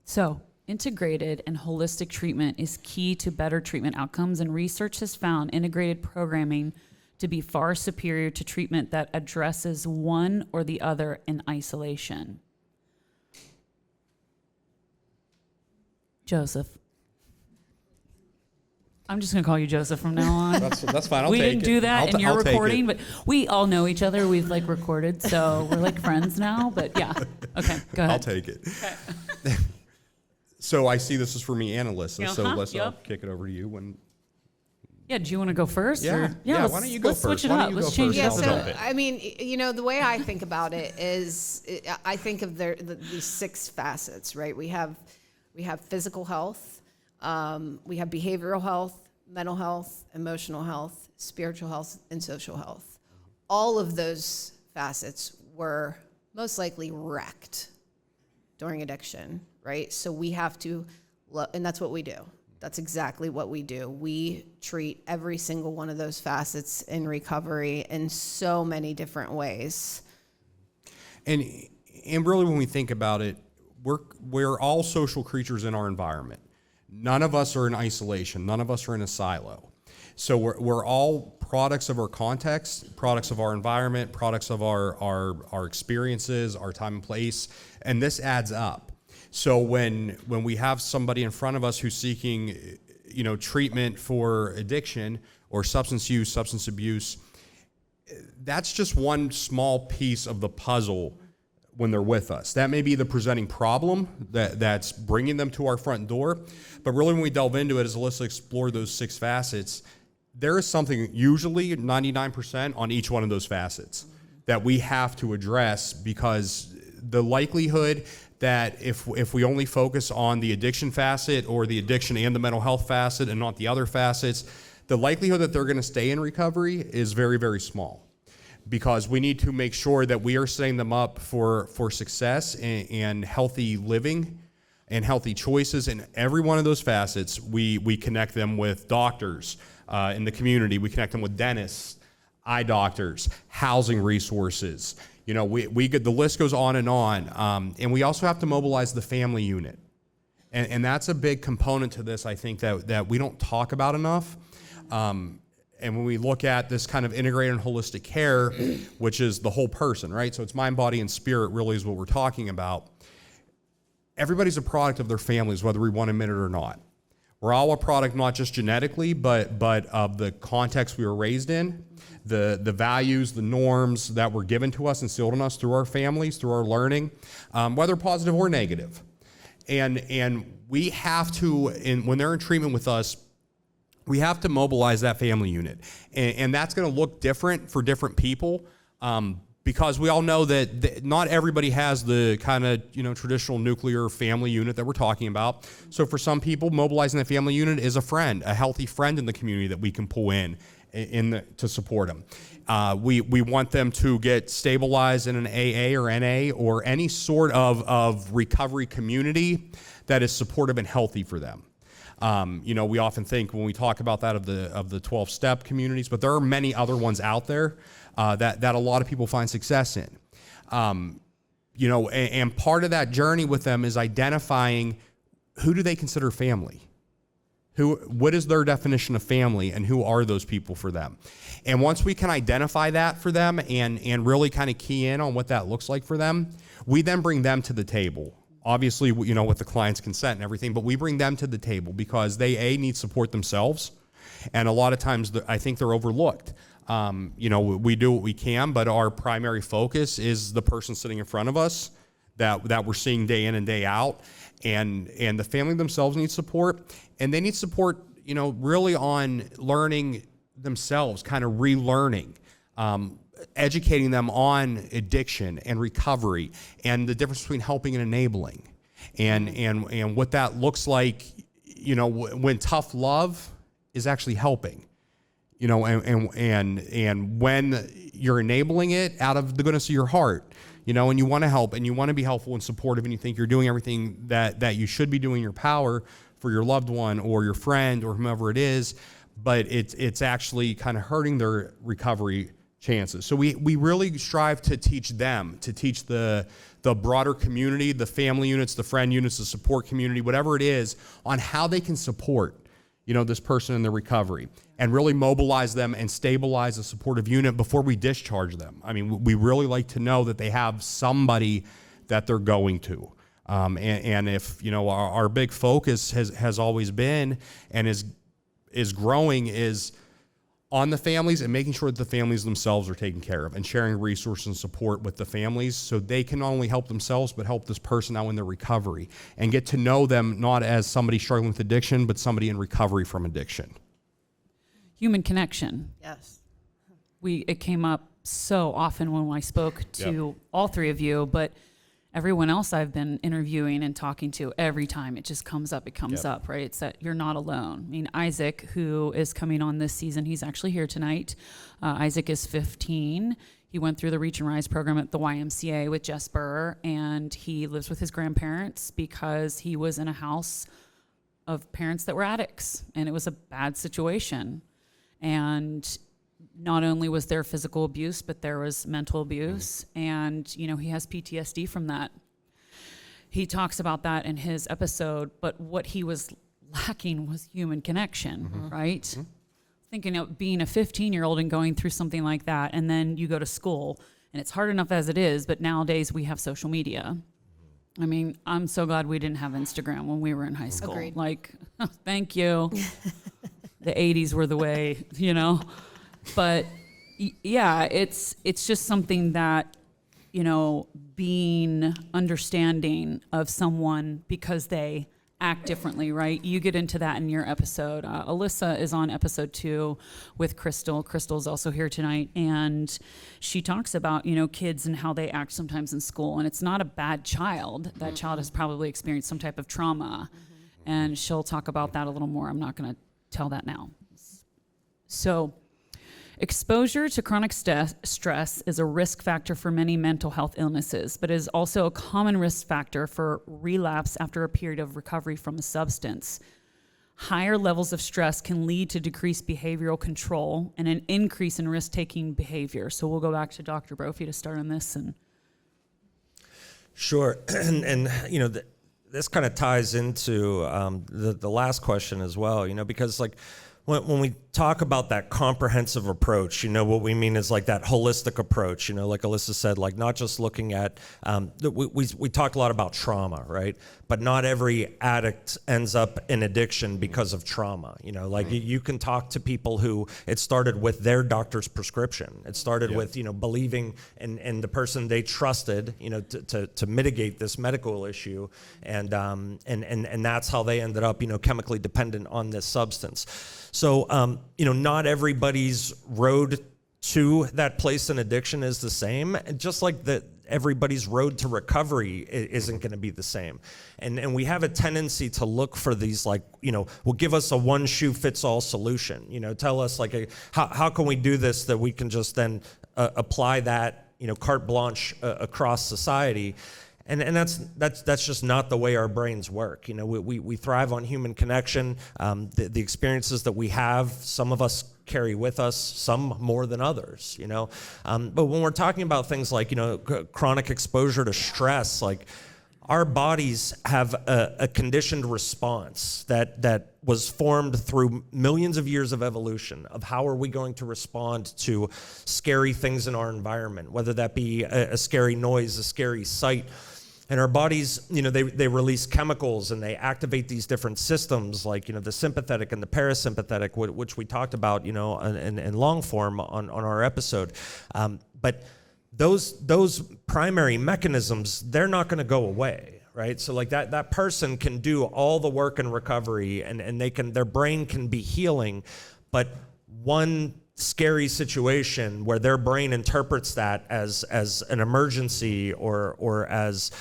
so integrated and holistic treatment is key to better treatment outcomes, and research has found integrated programming to be far superior to treatment that addresses one or the other in isolation. Joseph. I'm just going to call you Joseph from now on. That's fine. I'll we take didn't it. do that in your I'll take recording, it. but we all know each other. We've like recorded, so we're like friends now. But yeah, okay, go ahead. I'll take it. Okay. So I see this is for me and Alyssa. So Alyssa, I'll kick it over to you. Yeah, do you want to go first? Yeah, why don't you go let's first? Switch it Why don't up. you Let's go change first? it Yeah, up a so bit. I mean, the way I think about it is, I think of these 6 facets, right? We have physical health, we have behavioral health, mental health, emotional health, spiritual health, and social health. All of those facets were most likely wrecked during addiction, right? So we have to, and that's what we do. That's exactly what we do. We treat every single one of those facets in recovery in so many different ways. And really, when we think about it, we're all social creatures in our environment. None of us are in isolation. None of us are in a silo. So we're all products of our context, products of our environment, products of our experiences, our time and place, and this adds up. So when we have somebody in front of us who's seeking, treatment for addiction or substance use, substance abuse, that's just one small piece of the puzzle when they're with us. That may be the presenting problem that's bringing them to our front door. But really, when we delve into it, as Alyssa explored those 6 facets, there is something, usually 99% on each one of those facets that we have to address, because the likelihood that if we only focus on the addiction facet or the addiction and the mental health facet and not the other facets, the likelihood that they're going to stay in recovery is very, very small, because we need to make sure that we are setting them up for success and healthy living and healthy choices in every one of ththose facets. We connect them with doctors in the community. We connect them with dentists, eye doctors, housing resources. We the list goes on. And we also have to mobilize the family unit. And that's a big component to this, I think, that we don't talk about enough. And when we look at this kind of integrated and holistic care, which is the whole person, right? So it's mind, body, and spirit really is what we're talking about. Everybody's a product of their families, whether we want to admit it or not. We're all a product, not just genetically, but of the context we were raised in, the values, the norms that were given to us, instilled in us through our families, through our learning, whether positive or negative. And we have to, when they're in treatment with us, we have to mobilize that family unit. And that's going to look different for different people, because we all know that not everybody has the kind of traditional nuclear family unit that we're talking about. So for some people, mobilizing the family unit is a friend, a healthy friend in the community that we can pull in to support them. We want them to get stabilized in an AA or NA or any sort of recovery community that is supportive and healthy for them. We often think when we talk about that of the 12-step communities, but there are many other ones out there that a lot of people find success in. And part of that journey with them is identifying who do they consider family? What is their definition of family, and who are those people for them? And once we can identify that for them and really kind of key in on what that looks like for them, we then bring them to the table. Obviously, with the client's consent and everything, but we bring them to the table because they need support themselves. And a lot of times I think they're overlooked. We do what we can, but our primary focus is the person sitting in front of us that we're seeing day in and day out. And the family themselves need support, and they need support, really on learning themselves, kind of relearning, educating them on addiction and recovery and the difference between helping and enabling, and what that looks like, when tough love is actually helping, and when you're enabling it out of the goodness of your heart, and you want to help and you want to be helpful and supportive, and you think you're doing everything that you should be doing in your power for your loved one or your friend or whomever it is, but it's actually kind of hurting their recovery chances. So we really strive to teach the broader community, the family units, the friend units, the support community, whatever it is, on how they can support, this person in their recovery, and really mobilize them and stabilize a supportive unit before we discharge them. I mean, we really like to know that they have somebody that they're going to. And if, our big focus has always been and is growing is on the families and making sure that the families themselves are taken care of and sharing resources and support with the families so they can not only help themselves but help this person now in their recovery and get to know them not as somebody struggling with addiction but somebody in recovery from addiction. Human connection. Yes. It came up so often when I spoke to all three of you, but everyone else I've been interviewing and talking to, every time it just comes up, right? It's that you're not alone. I mean, Isaac, who is coming on this season, he's actually here tonight. Isaac is 15. He went through the Reach and Rise program at the YMCA with Jess Burr, and he lives with his grandparents because he was in a house of parents that were addicts, and it was a bad situation. And not only was there physical abuse, but there was mental abuse. And, he has PTSD from that. He talks about that in his episode, but what he was lacking was human connection, right? Mm-hmm. Thinking of being a 15-year-old and going through something like that, and then you go to school, and it's hard enough as it is, but nowadays we have social media. I mean, I'm so glad we didn't have Instagram when we were in high school. Agreed. Like, thank you. The 80s were the way, But yeah, it's just something that, being understanding of someone because they act differently, right? You get into that in your episode. Alyssa is on episode 2 with Crystal. Crystal's also here tonight, and she talks about, kids and how they act sometimes in school. And it's not a bad child. That child has probably experienced some type of trauma, and she'll talk about that a little more. I'm not going to tell that now. So, exposure to chronic stress is a risk factor for many mental health illnesses, but is also a common risk factor for relapse after a period of recovery from a substance. Higher levels of stress can lead to decreased behavioral control and an increase in risk-taking behavior. So we'll go back to Dr. Brophy to start on this. Sure, and this kind of ties into the last question as well, because when we talk about that comprehensive approach, what we mean is like that holistic approach, like Alyssa said, like not just looking at, we talk a lot about trauma, right? But not every addict ends up in addiction because of trauma. You can talk to people who it started with their doctor's prescription. It started with, believing in the person they trusted, to mitigate this medical issue. And that's how they ended up, chemically dependent on this substance. So, not everybody's road to that place in addiction is the same, just like everybody's road to recovery isn't going to be the same. And we have a tendency to look for these, will give us a one-shoe-fits-all solution. Tell us, how can we do this that we can just then apply that, carte blanche across society. And that's just not the way our brains work. We thrive on human connection. The experiences that we have, some of us carry with us, some more than others. But when we're talking about things like chronic exposure to stress, our bodies have a conditioned response that was formed through millions of years of evolution of how are we going to respond to scary things in our environment, whether that be a scary noise, a scary sight. And our bodies, they release chemicals and they activate these different systems like, the sympathetic and the parasympathetic, which we talked about, in long form on our episode. But those primary mechanisms, they're not going to go away, right? So that person can do all the work in recovery and their brain can be healing, but one scary situation where their brain interprets that as an emergency or as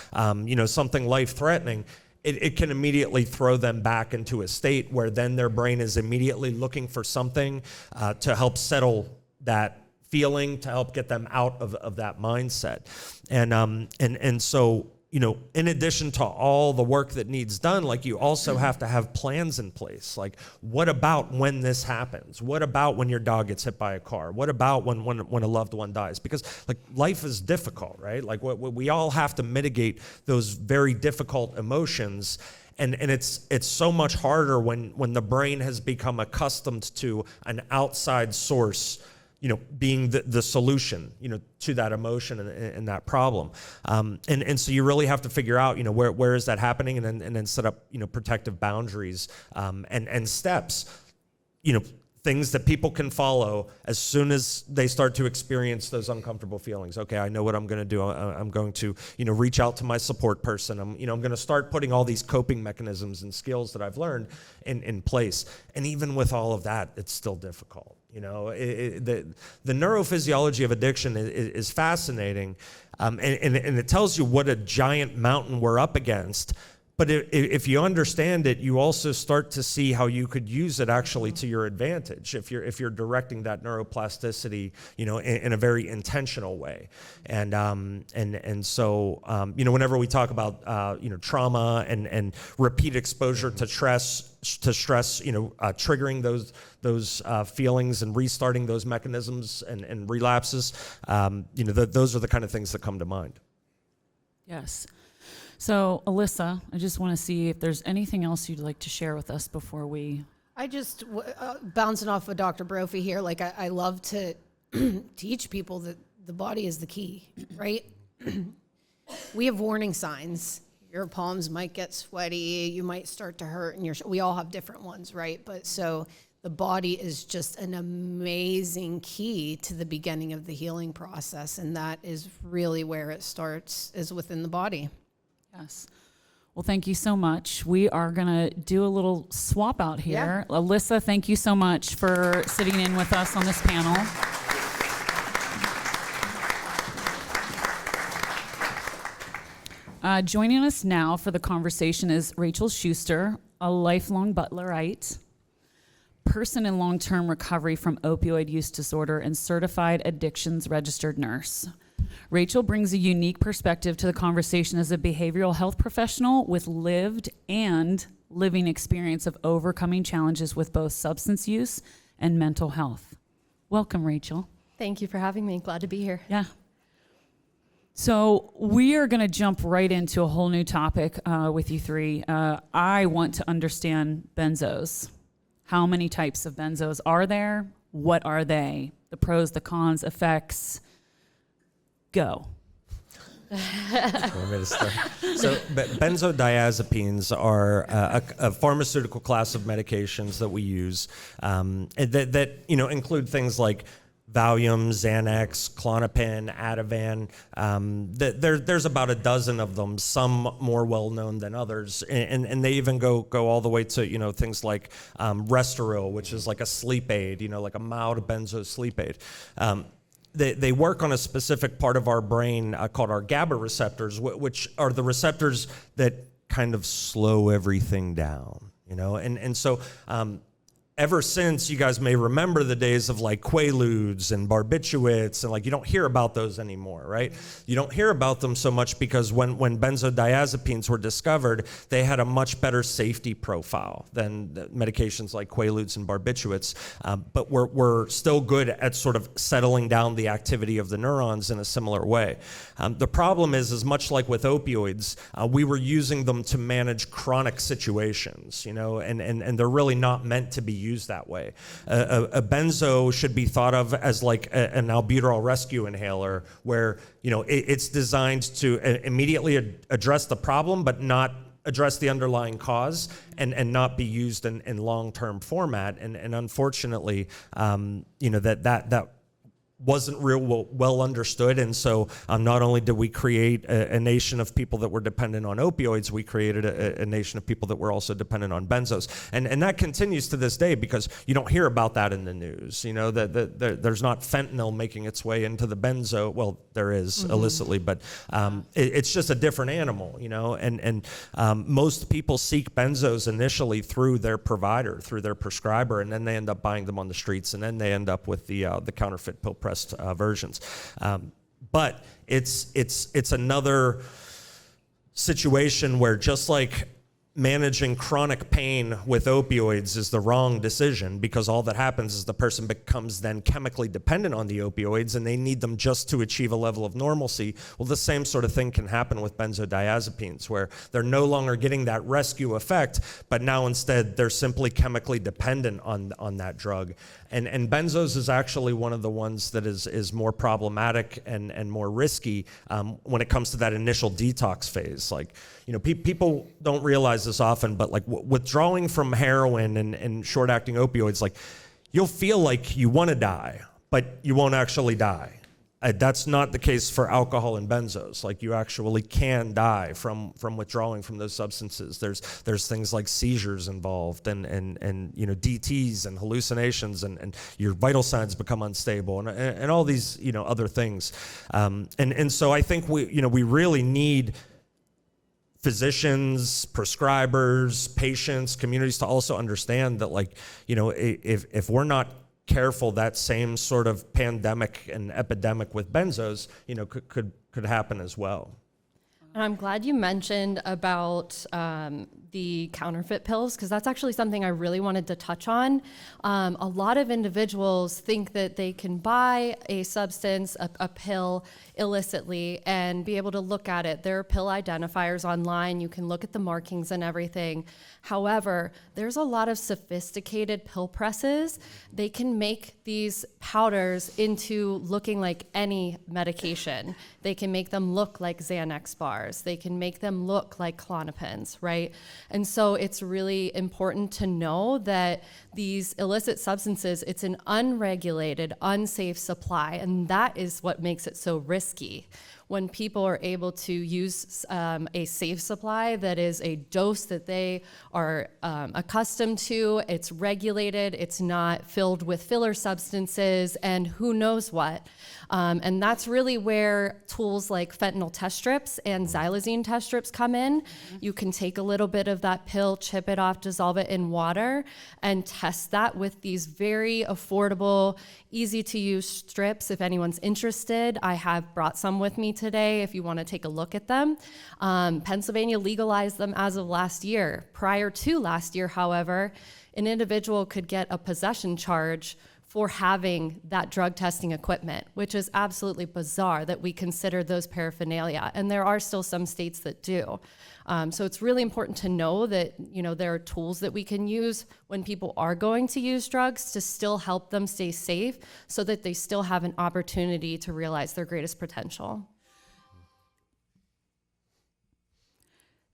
something life-threatening, it can immediately throw them back into a state where then their brain is immediately looking for something to help settle that feeling, to help get them out of that mindset. And so, you know, in addition to all the work that needs done, like, you also have to have plans in place. Like, what about when this happens? What about when your dog gets hit by a car? What about when a loved one dies? Because, like, life is difficult, right? Like, we all have to mitigate those very difficult emotions. And it's so much harder when the brain has become accustomed to an outside source, you know, being the solution, you know, to that emotion and that problem. And so you really have to figure out, you know, where is that happening, and then set up, you know, protective boundaries and steps, you know, things that people can follow as soon as they start to experience those uncomfortable feelings. Okay, I know what I'm going to do. I'm going to, you know, reach out to my support person. I'm going to start putting all these coping mechanisms and skills that I've learned in place. And even with all of that, it's still difficult. You know, the neurophysiology of addiction is fascinating, and it tells you what a giant mountain we're up against. But if you understand it, you also start to see how you could use it actually to your advantage if you're directing that neuroplasticity, you know, in a very intentional way. And so you know, whenever we talk about you know, trauma and repeat exposure to stress, you know, triggering those feelings and restarting those mechanisms and relapses, you know, those are the kind of things that come to mind. Yes. So, Alyssa, I just want to see if there's anything else you'd like to share with us before we... I just, bouncing off of Dr. Brophy here, like I love to teach people that the body is the key, right? We have warning signs. Your palms might get sweaty, you might start to hurt, and we all have different ones, right? But so the body is just an amazing key to the beginning of the healing process, and that is really where it starts, is within the body. Yes. Well, thank you so much. We are going to do a little swap out here. Yeah. Alyssa, thank you so much for sitting in with us on this panel. Joining us now for the conversation is Rachel Schuster, a lifelong Butlerite, person in long-term recovery from opioid use disorder, and certified addictions registered nurse. Rachel brings a unique perspective to the conversation as a behavioral health professional with lived and living experience of overcoming challenges with both substance use and mental health. Welcome, Rachel. Thank you for having me. Glad to be here. Yeah. So we are going to jump right into a whole new topic with you three. I want to understand benzos. How many types of benzos are there? What are they? The pros, the cons, effects. Go. So benzodiazepines are a pharmaceutical class of medications that we use that you know, include things like Valium, Xanax, Klonopin, Ativan. There's about a dozen of them, some more well known than others, and they even go all the way to, you know, things like Restoril, which is like a sleep aid, you know, like a mild benzo sleep aid. They work on a specific part of our brain called our GABA receptors, which are the receptors that kind of slow everything down, you know? And so ever since, you guys may remember the days of like Quaaludes and barbiturates, and like, you don't hear about those anymore, right? You don't hear about them so much because when benzodiazepines were discovered, they had a much better safety profile than medications like Quaaludes and barbiturates, but we're still good at sort of settling down the activity of the neurons in a similar way. The problem is much like with opioids, we were using them to manage chronic situations, you know, and they're really not meant to be used that way. A benzo should be thought of as like an albuterol rescue inhaler, where, you know, it's designed to immediately address the problem, but not address the underlying cause, and not be used in long-term format. And unfortunately, you know, that wasn't real well understood. And so not only did we create a nation of people that were dependent on opioids, we created a nation of people that were also dependent on benzos. And that continues to this day, because you don't hear about that in the news. You know, that there's not fentanyl making its way into the benzo. Well, there is illicitly, but it's just a different animal, you know. And most people seek benzos initially through their provider, through their prescriber, and then they end up buying them on the streets, and then they end up with the counterfeit pill pressed versions. But it's another situation where, just like managing chronic pain with opioids is the wrong decision, because all that happens is the person becomes then chemically dependent on the opioids, and they need them just to achieve a level of normalcy. Well, the same sort of thing can happen with benzodiazepines, where they're no longer getting that rescue effect, but now instead they're simply chemically dependent on that drug. And benzos is actually one of the ones that is more problematic and more risky when it comes to that initial detox phase. Like, you know, people don't realize this often, but like withdrawing from heroin and short-acting opioids, like, you'll feel like you want to die, but you won't actually die. That's not the case for alcohol and benzos. Like, you actually can die from withdrawing from those substances. There's things like seizures involved, and you know, DTs and hallucinations, and your vital signs become unstable, and all these, you know, other things. And so I think we really need physicians, prescribers, patients, communities to also understand that, like, you know, if we're not careful, that same sort of pandemic and epidemic with benzos, you know, could happen as well. And I'm glad you mentioned about the counterfeit pills, because that's actually something I really wanted to touch on. A lot of individuals think that they can buy a substance, a pill, illicitly and be able to look at it. There are pill identifiers online. You can look at the markings and everything. However, there's a lot of sophisticated pill presses. They can make these powders into looking like any medication. They can make them look like Xanax bars. They can make them look like Klonopins, right? And so it's really important to know that these illicit substances, it's an unregulated, unsafe supply, and that is what makes it so risky. When people are able to use a safe supply that is a dose that they are accustomed to, it's regulated, it's not filled with filler substances, and who knows what. And that's really where tools like fentanyl test strips and xylazine test strips come in. You can take a little bit of that pill, chip it off, dissolve it in water, and test that with these very affordable, easy to use strips. If anyone's interested, I have brought some with me today if you want to take a look at them. Pennsylvania legalized them as of last year. Prior to last year, however, an individual could get a possession charge for having that drug testing equipment, which is absolutely bizarre that we consider those paraphernalia. And there are still some states that do. So it's really important to know that, you know, there are tools that we can use when people are going to use drugs to still help them stay safe so that they still have an opportunity to realize their greatest potential.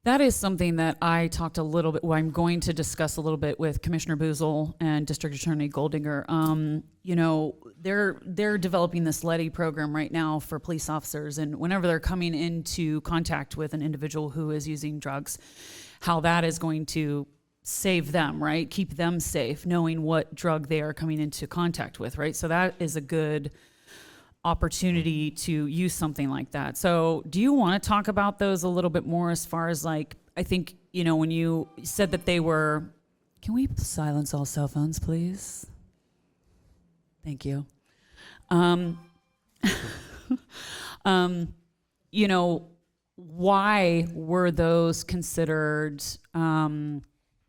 That is something that I talked a little bit, well, I'm going to discuss a little bit with Commissioner Boozle and District Attorney Goldinger. You know, they're developing this LEDI program right now for police officers, and whenever they're coming into contact with an individual who is using drugs, how that is going to save them, right? Keep them safe, knowing what drug they are coming into contact with, right? So that is a good opportunity to use something like that. So do you want to talk about those a little bit more as far as, like, I think, you know, when you said that they were, can we silence all cell phones, please? Thank you. You know, why were those considered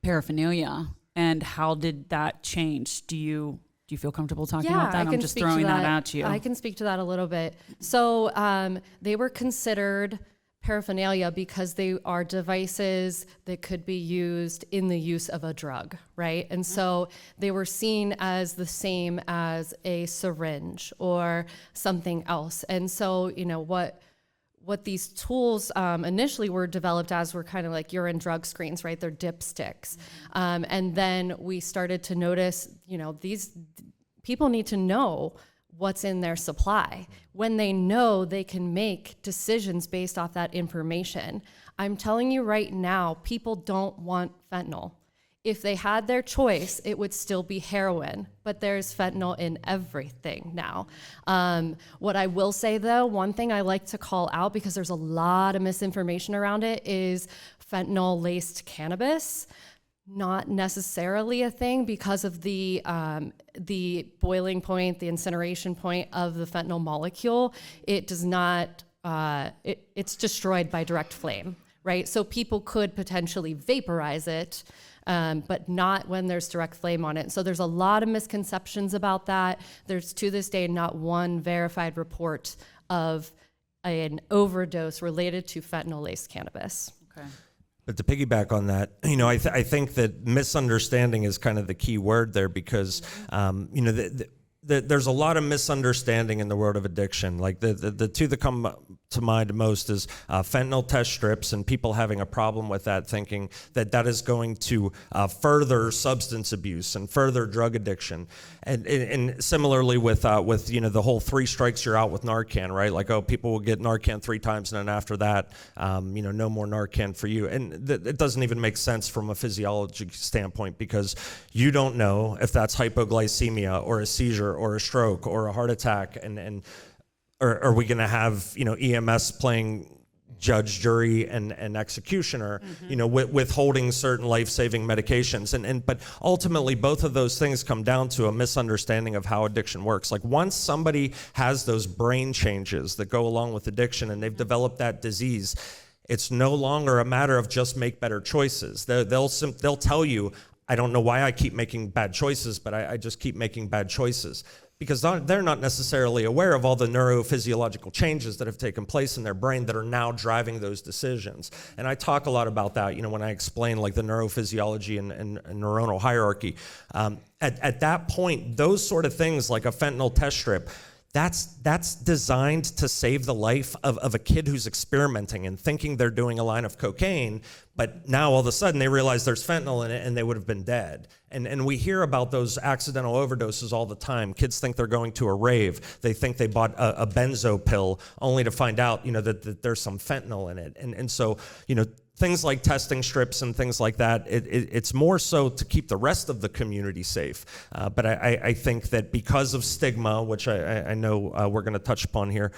paraphernalia, and how did that change? Do you feel comfortable talking about that? I'm just throwing that at you. I can speak to that a little bit. So they were considered paraphernalia because they are devices that could be used in the use of a drug, right? And so they were seen as the same as a syringe or something else. And so, you know, what these tools initially were developed as were kind of like urine drug screens, right? They're dipsticks. And then we started to notice, you know, these people need to know what's in their supply, when they know they can make decisions based off that information. I'm telling you right now, people don't want fentanyl. If they had their choice, it would still be heroin, but there's fentanyl in everything now. What I will say though, one thing I like to call out, because there's a lot of misinformation around it, is fentanyl-laced cannabis. Not necessarily a thing because of the boiling point, the incineration point of the fentanyl molecule. It does not, it's destroyed by direct flame, right? So people could potentially vaporize it, but not when there's direct flame on it. So there's a lot of misconceptions about that. There's, to this day, not one verified report of an overdose related to fentanyl-laced cannabis. Okay. But to piggyback on that, I think that misunderstanding is kind of the key word there, because, there's a lot of misunderstanding in the world of addiction. Like the two that come to mind most is fentanyl test strips, and people having a problem with that, thinking that that is going to further substance abuse and further drug addiction. And similarly with the whole 3 strikes you're out with Narcan, right? Like, oh, people will get Narcan 3 times, and then after that, no more Narcan for you. And it doesn't even make sense from a physiology standpoint, because you don't know if that's hypoglycemia or a seizure or a stroke or a heart attack, and are we going to have EMS playing judge, jury, and executioner, withholding certain life-saving medications, but ultimately both of those things come down to a misunderstanding of how addiction works. Like, once somebody has those brain changes that go along with addiction and they've developed that disease, it's no longer a matter of just make better choices. They'll tell you, I don't know why I keep making bad choices, but I just keep making bad choices. Because they're not necessarily aware of all the neurophysiological changes that have taken place in their brain that are now driving those decisions. And I talk a lot about that, when I explain like the neurophysiology and neuronal hierarchy. At that point, those sort of things like a fentanyl test strip, that's designed to save the life of a kid who's experimenting and thinking they're doing a line of cocaine, but now all of a sudden they realize there's fentanyl in it and they would have been dead. And we hear about those accidental overdoses all the time. Kids think they're going to a rave. They think they bought a benzo pill only to find out, that there's some fentanyl in it. And so, things like testing strips and things like that, it's more so to keep the rest of the community safe. But I think that because of stigma, which I know we're going to touch upon here,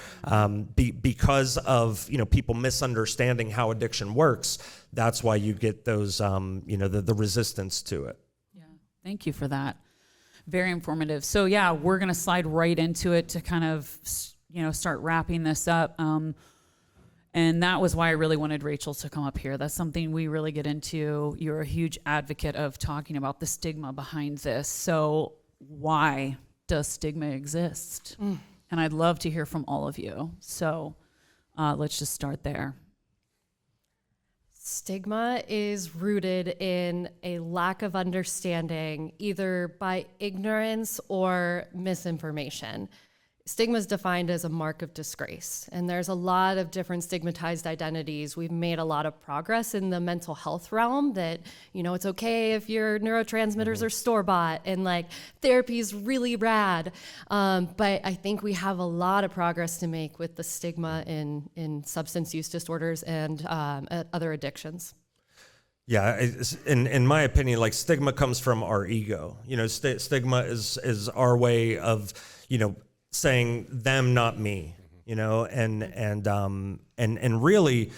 because of people misunderstanding how addiction works, that's why you get those the resistance to it. Yeah, thank you for that. Very informative. So yeah, we're going to slide right into it to kind of start wrapping this up. And that was why I really wanted Rachel to come up here. That's something we really get into. You're a huge advocate of talking about the stigma behind this. So why does stigma exist? And I'd love to hear from all of you. So let's just start there. Stigma is rooted in a lack of understanding, either by ignorance or misinformation. Stigma is defined as a mark of disgrace, and there's a lot of different stigmatized identities. We've made a lot of progress in the mental health realm that, it's okay if your neurotransmitters are store-bought, and like therapy is really rad. But I think we have a lot of progress to make with the stigma in substance use disorders and other addictions. Yeah, in my opinion, like stigma comes from our ego. Stigma is our way of, saying them, not me, and really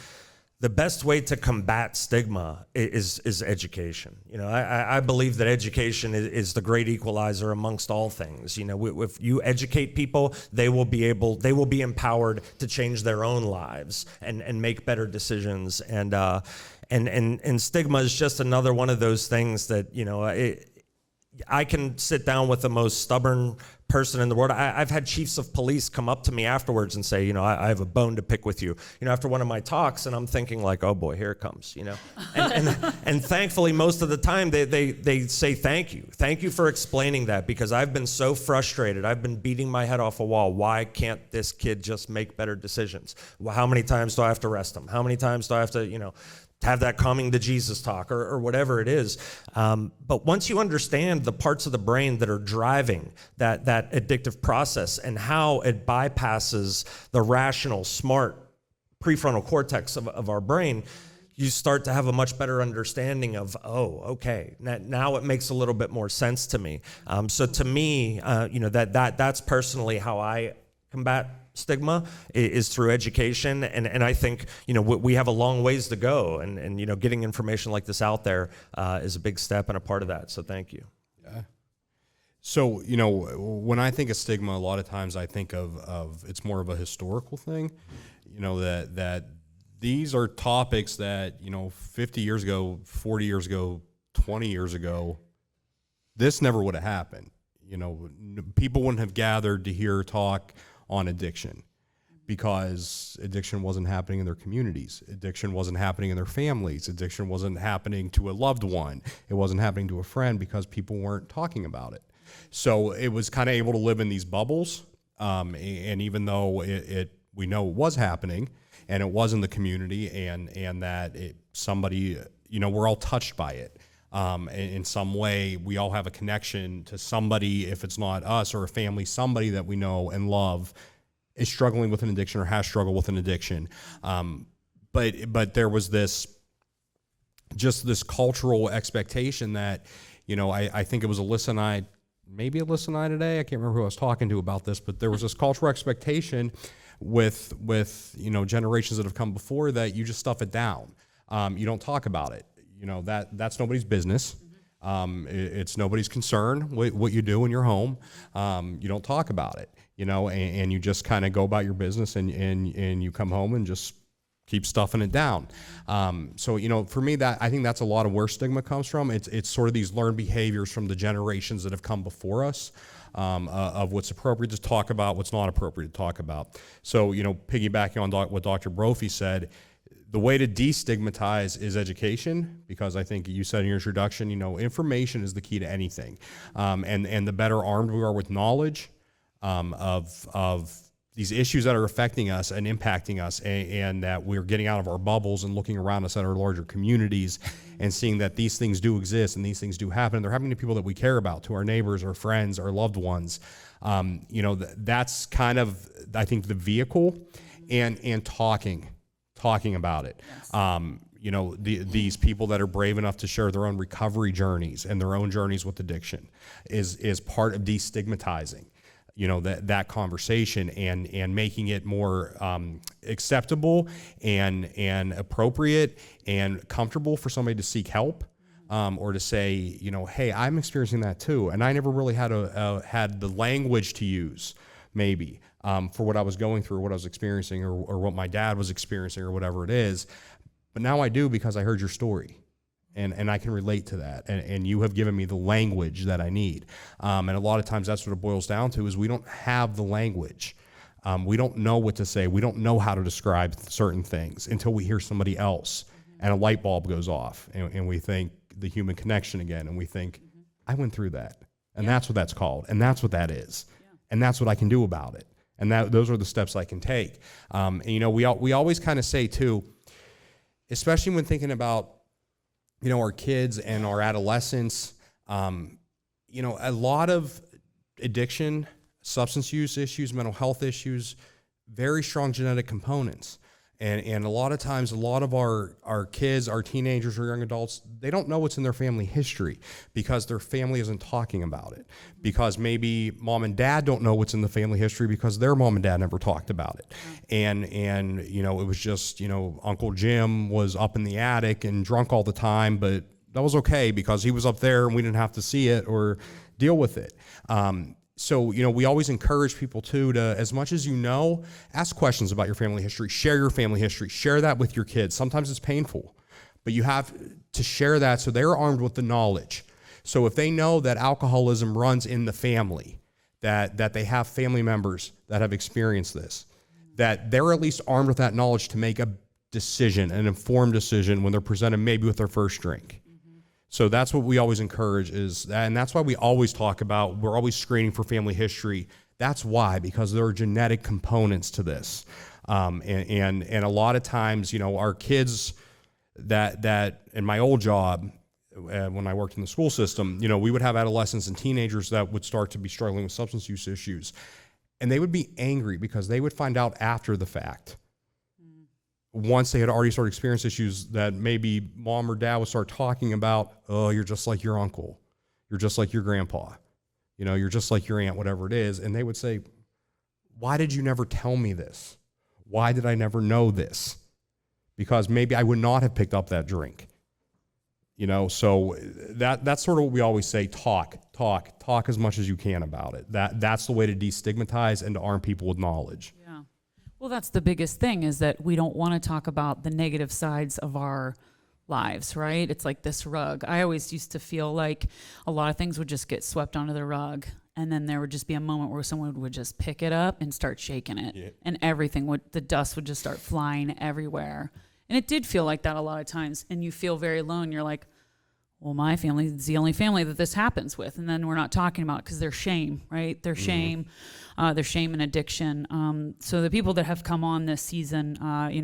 the best way to combat stigma is education. I believe that education is the great equalizer amongst all things. If you educate people, they will be empowered to change their own lives and make better decisions. And stigma is just another one of those things that, I can sit down with the most stubborn person in the world. I've had chiefs of police come up to me afterwards and say, I have a bone to pick with you, after one of my talks, and I'm thinking like, oh boy, here it comes, and thankfully most of the time they say thank you for explaining that, because I've been so frustrated. I've been beating my head off a wall. Why can't this kid just make better decisions? Well, how many times do I have to arrest him? How many times do I have to, have that coming to Jesus talk or whatever it is. But once you understand the parts of the brain that are driving that addictive process and how it bypasses the rational, smart prefrontal cortex of our brain, you start to have a much better understanding of, oh, okay, now it makes a little bit more sense to me. So to me, that's personally how I combat stigma is through education. And I think, we have a long ways to go. And getting information like this out there is a big step and a part of that. So thank you. Yeah. So, when I think of stigma, a lot of times I think of it's more of a historical thing, that these are topics that, 50 years ago, 40 years ago, 20 years ago, this never would have happened. People wouldn't have gathered to hear talk on addiction because addiction wasn't happening in their communities. Addiction wasn't happening in their families. Addiction wasn't happening to a loved one. It wasn't happening to a friend because people weren't talking about it. So it was kind of able to live in these bubbles. And even though we know it was happening and it was in the community and that somebody, we're all touched by it. In some way, we all have a connection to somebody, if it's not us or a family, somebody that we know and love is struggling with an addiction or has struggled with an addiction. But there was this cultural expectation that, I think it was Alyssa and I today, I can't remember who I was talking to about this, but there was this cultural expectation with generations that have come before that you just stuff it down. You don't talk about it. That's nobody's business. It's nobody's concern what you do in your home. You don't talk about it, and you just kind of go about your business and you come home and just keep stuffing it down. So, for me, I think that's a lot of where stigma comes from. It's sort of these learned behaviors from the generations that have come before us, of what's appropriate to talk about, what's not appropriate to talk about. So, piggybacking on what Dr. Brophy said, the way to destigmatize is education, because I think you said in your introduction, information is the key to anything. And the better armed we are with knowledge of these issues that are affecting us and impacting us, and that we're getting out of our bubbles and looking around us at our larger communities and seeing that these things do exist and these things do happen. They're happening to people that we care about, to our neighbors, our friends, our loved ones. That's kind of, I think, the vehicle, and talking about it. Yes. These people that are brave enough to share their own recovery journeys and their own journeys with addiction is part of destigmatizing, that conversation and making it more acceptable and appropriate and comfortable for somebody to seek help, or to say, hey, I'm experiencing that too, and I never really had the language to use, maybe. For what I was going through, what I was experiencing, or what my dad was experiencing, or whatever it is. But now I do, because I heard your story, and I can relate to that, and you have given me the language that I need. And a lot of times that's what it boils down to, is we don't have the language. We don't know what to say. We don't know how to describe certain things until we hear somebody else, and a light bulb goes off, and we think the human connection again, and we think, I went through that, and that's what that's called, and that's what that is, and that's what I can do about it. And those are the steps I can take. We always kind of say too, especially when thinking about, our kids and our adolescents, a lot of addiction, substance use issues, mental health issues, very strong genetic components. And a lot of times, a lot of our kids, our teenagers or young adults, they don't know what's in their family history because their family isn't talking about it. Because maybe mom and dad don't know what's in the family history because their mom and dad never talked about it. And it was just, Uncle Jim was up in the attic and drunk all the time, but that was okay because he was up there and we didn't have to see it or deal with it. So, we always encourage people to, as much as ask questions about your family history, share your family history, share that with your kids. Sometimes it's painful, but you have to share that so they're armed with the knowledge. So if they know that alcoholism runs in the family, that they have family members that have experienced this, that they're at least armed with that knowledge to make a decision, an informed decision when they're presented maybe with their first drink. So that's what we always encourage and that's why we always talk about, we're always screening for family history. That's why, because there are genetic components to this. And a lot of times, our kids, that in my old job, when I worked in the school system, we would have adolescents and teenagers that would start to be struggling with substance use issues. And they would be angry because they would find out after the fact, once they had already started experiencing issues, that maybe mom or dad would start talking about, oh, you're just like your uncle. You're just like your grandpa. You're just like your aunt, whatever it is. And they would say, why did you never tell me this? Why did I never know this? Because maybe I would not have picked up that drink. So that's sort of what we always say, talk as much as you can about it. That's the way to destigmatize and to arm people with knowledge. Yeah. Well, that's the biggest thing, is that we don't want to talk about the negative sides of our lives, right? It's like this rug. I always used to feel like a lot of things would just get swept under the rug, and then there would just be a moment where someone would just pick it up and start shaking it, yeah. And the dust would just start flying everywhere. And it did feel like that a lot of times, and you feel very alone. You're like, well, my family is the only family that this happens with, and then we're not talking about it because there's shame, right? There's shame, there's shame and addiction. So the people that have come on this season,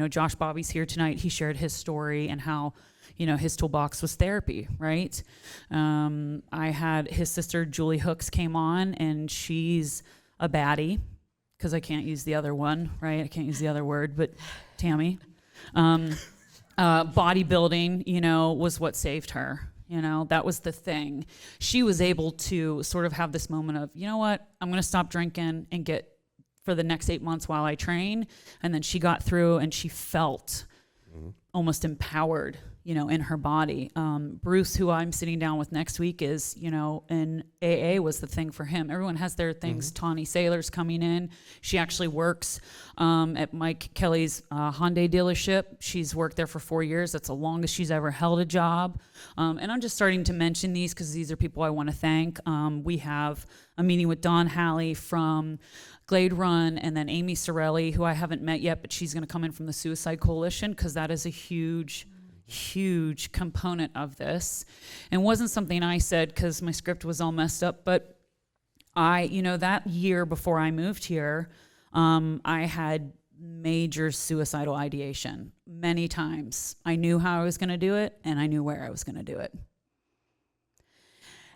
Josh Bobby's here tonight. He shared his story and how, his toolbox was therapy, right? I had his sister Julie Hooks came on, and she's a baddie, because I can't use the other one, right? I can't use the other word, but Tammy. Bodybuilding, was what saved her. That was the thing. She was able to sort of have this moment of, you know what, I'm going to stop drinking and get for the next 8 months while I train. And then she got through, and she felt almost empowered, in her body. Bruce, who I'm sitting down with next week, is, and AA was the thing for him. Everyone has their things. Tawny Saylor's coming in. She actually works at Mike Kelly's Hyundai dealership. She's worked there for 4 years. That's the longest she's ever held a job. And I'm just starting to mention these because these are people I want to thank. We have a meeting with Dawn Halley from Glade Run, and then Amy Sorelli, who I haven't met yet, but she's going to come in from the Suicide Coalition, because that is a huge component of this. And wasn't something I said because my script was all messed up, but that year before I moved here, I had major suicidal ideation many times. I knew how I was going to do it, and I knew where I was going to do it.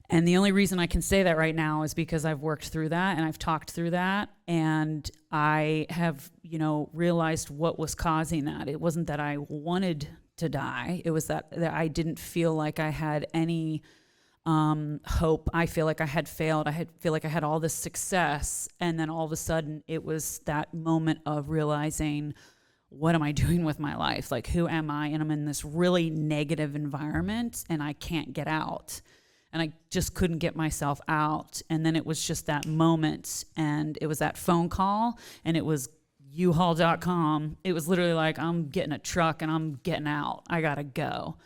And the only reason I can say that right now is because I've worked through that, and I've talked through that, and I have, realized what was causing that. It wasn't that I wanted to die. It was that I didn't feel like I had any hope. I feel like I had failed. Feel like I had all this success, and then all of a sudden it was that moment of realizing, what am I doing with my life? Like, who am I? And I'm in this really negative environment, and I can't get out. And I just couldn't get myself out. And then it was just that moment, and it was that phone call, and it was uhaul.com. It was literally like, I'm getting a truck and I'm getting out. I gotta go.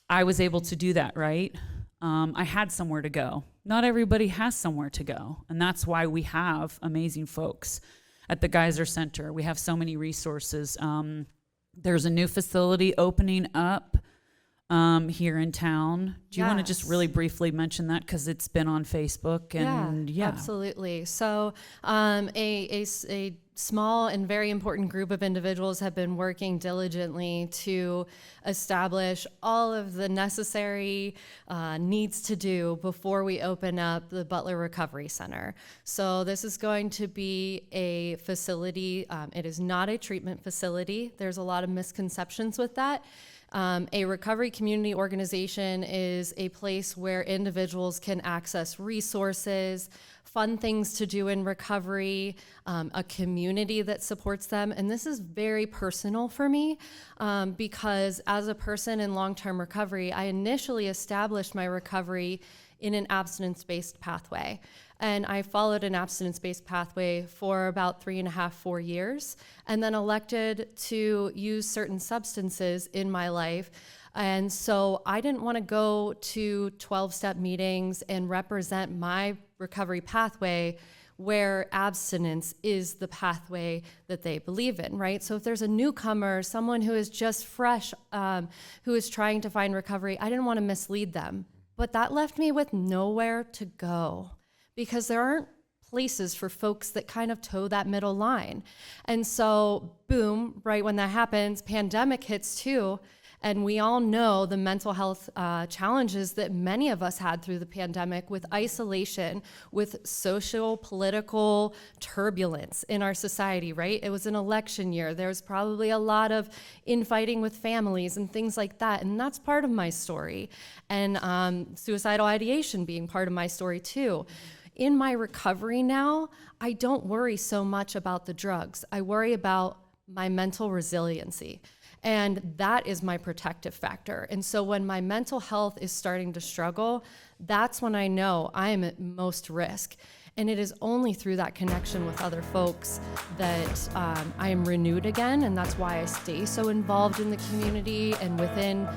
I was able to do that, right? I had somewhere to go. Not everybody has somewhere to go. And that's why we have amazing folks at the Geyser Center. We have so many resources. There's a new facility opening up here in town. Do you want to just really briefly mention that, because it's been on Facebook? And yeah, absolutely. So a small and very important group of individuals have been working diligently to establish all of the necessary needs to do before we open up the Butler Recovery Center. So this is going to be a facility. It is not a treatment facility. There's a lot of misconceptions with that. A recovery community organization is a place where individuals can access resources, fun things to do in recovery, a community that supports them. And this is very personal for me because as a person in long-term recovery, I initially established my recovery in an abstinence-based pathway. And I followed an abstinence-based pathway for about 3.5, 4 years, and then elected to use certain substances in my life. And so I didn't want to go to 12-step meetings and represent my recovery pathway where abstinence is the pathway that they believe in, right? So if there's a newcomer, someone who is just fresh, who is trying to find recovery, I didn't want to mislead them. But that left me with nowhere to go, because there aren't places for folks that kind of toe that middle line. And so, boom, right when that happens, pandemic hits too. And we all know the mental health challenges that many of us had through the pandemic, with isolation, with social, political turbulence in our society, right? It was an election year. There was probably a lot of infighting with families and things like that. And that's part of my story. And suicidal ideation being part of my story too. In my recovery now, I don't worry so much about the drugs. I worry about my mental resiliency. And that is my protective factor. And so when my mental health is starting to struggle, that's when I know I am at most risk. And it is only through that connection with other folks that I am renewed again. And that's why I stay so involved in the community and within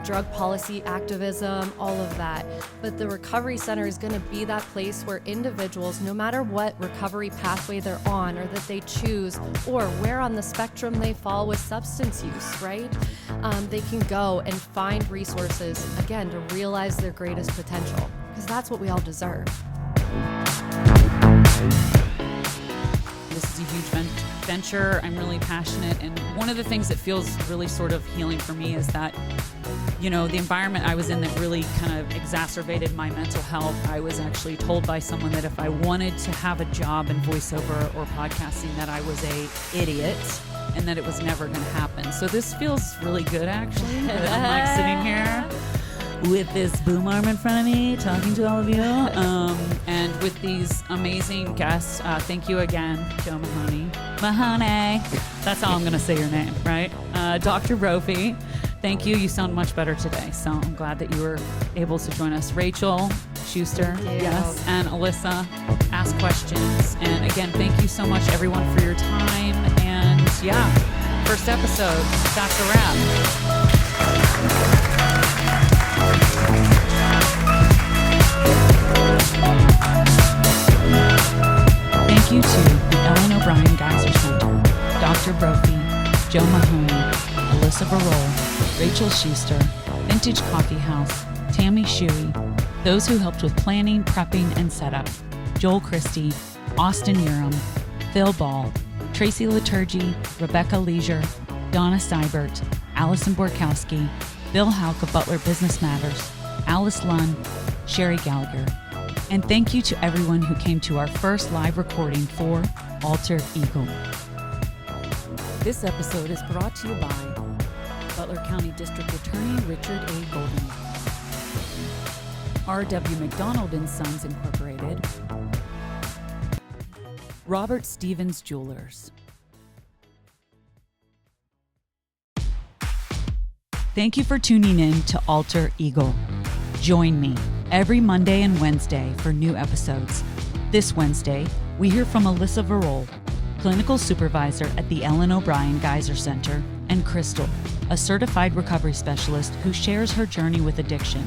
drug policy activism, all of that. But the Recovery Center is going to be that place where individuals, no matter what recovery pathway they're on or that they choose, or where on the spectrum they fall with substance use, right? They can go and find resources, again, to realize their greatest potential, because that's what we all deserve. This is a huge venture. I'm really passionate. And one of the things that feels really sort of healing for me is that, you know, the environment I was in that really kind of exacerbated my mental health. I was actually told by someone that if I wanted to have a job in voiceover or podcasting, that I was a idiot and that it was never going to happen. So this feels really good, actually, that I'm like sitting here with this boom arm in front of me, talking to all of you, and with these amazing guests. Thank you again, Joe Mahoney. That's how I'm going to say your name, right? Dr. Brophy, thank you. You sound much better today, so I'm glad that you were able to join us. Rachel, Schuster, yes, and Alyssa, ask questions. And again, thank you so much, everyone, for your time. And yeah, first episode, that's a wrap. Thank you to the Ellen O'Brien Geyser Center, Dr. Brophy, Joe Mahoney, Alyssa Barole, Rachel Schuster, Vintage Coffee House, Tammy Shuey, those who helped with planning, prepping, and setup, Joel Christie, Austin Urim, Phil Ball, Tracy Liturgy, Rebecca Leisure, Donna Seibert, Allison Borkowski, Bill Hauk of Butler Business Matters, Alice Lunn, Sherry Gallagher. And thank you to everyone who came to our first live recording for Alter Ego. This episode is brought to you by Butler County District Attorney Richard A. Golden, R.W. McDonald & Sons Incorporated, Robert Stevens Jewelers. Thank you for tuning in to Alter Ego. Join me every Monday and Wednesday for new episodes. This Wednesday, we hear from Alyssa Barole, clinical supervisor at the Ellen O'Brien Geyser Center, and Crystal, a certified recovery specialist who shares her journey with addiction.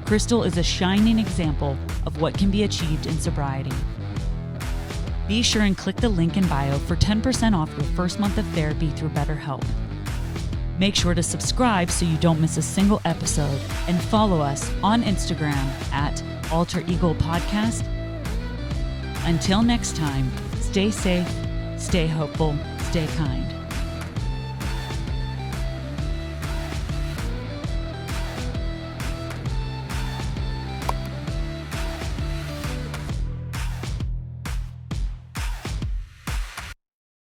Crystal is a shining example of what can be achieved in sobriety. Be sure and click the link in bio for 10% off your first month of therapy through BetterHelp. Make sure to subscribe so you don't miss a single episode, and follow us on Instagram at Alter Ego Podcast. Until next time, stay safe, stay hopeful, stay kind.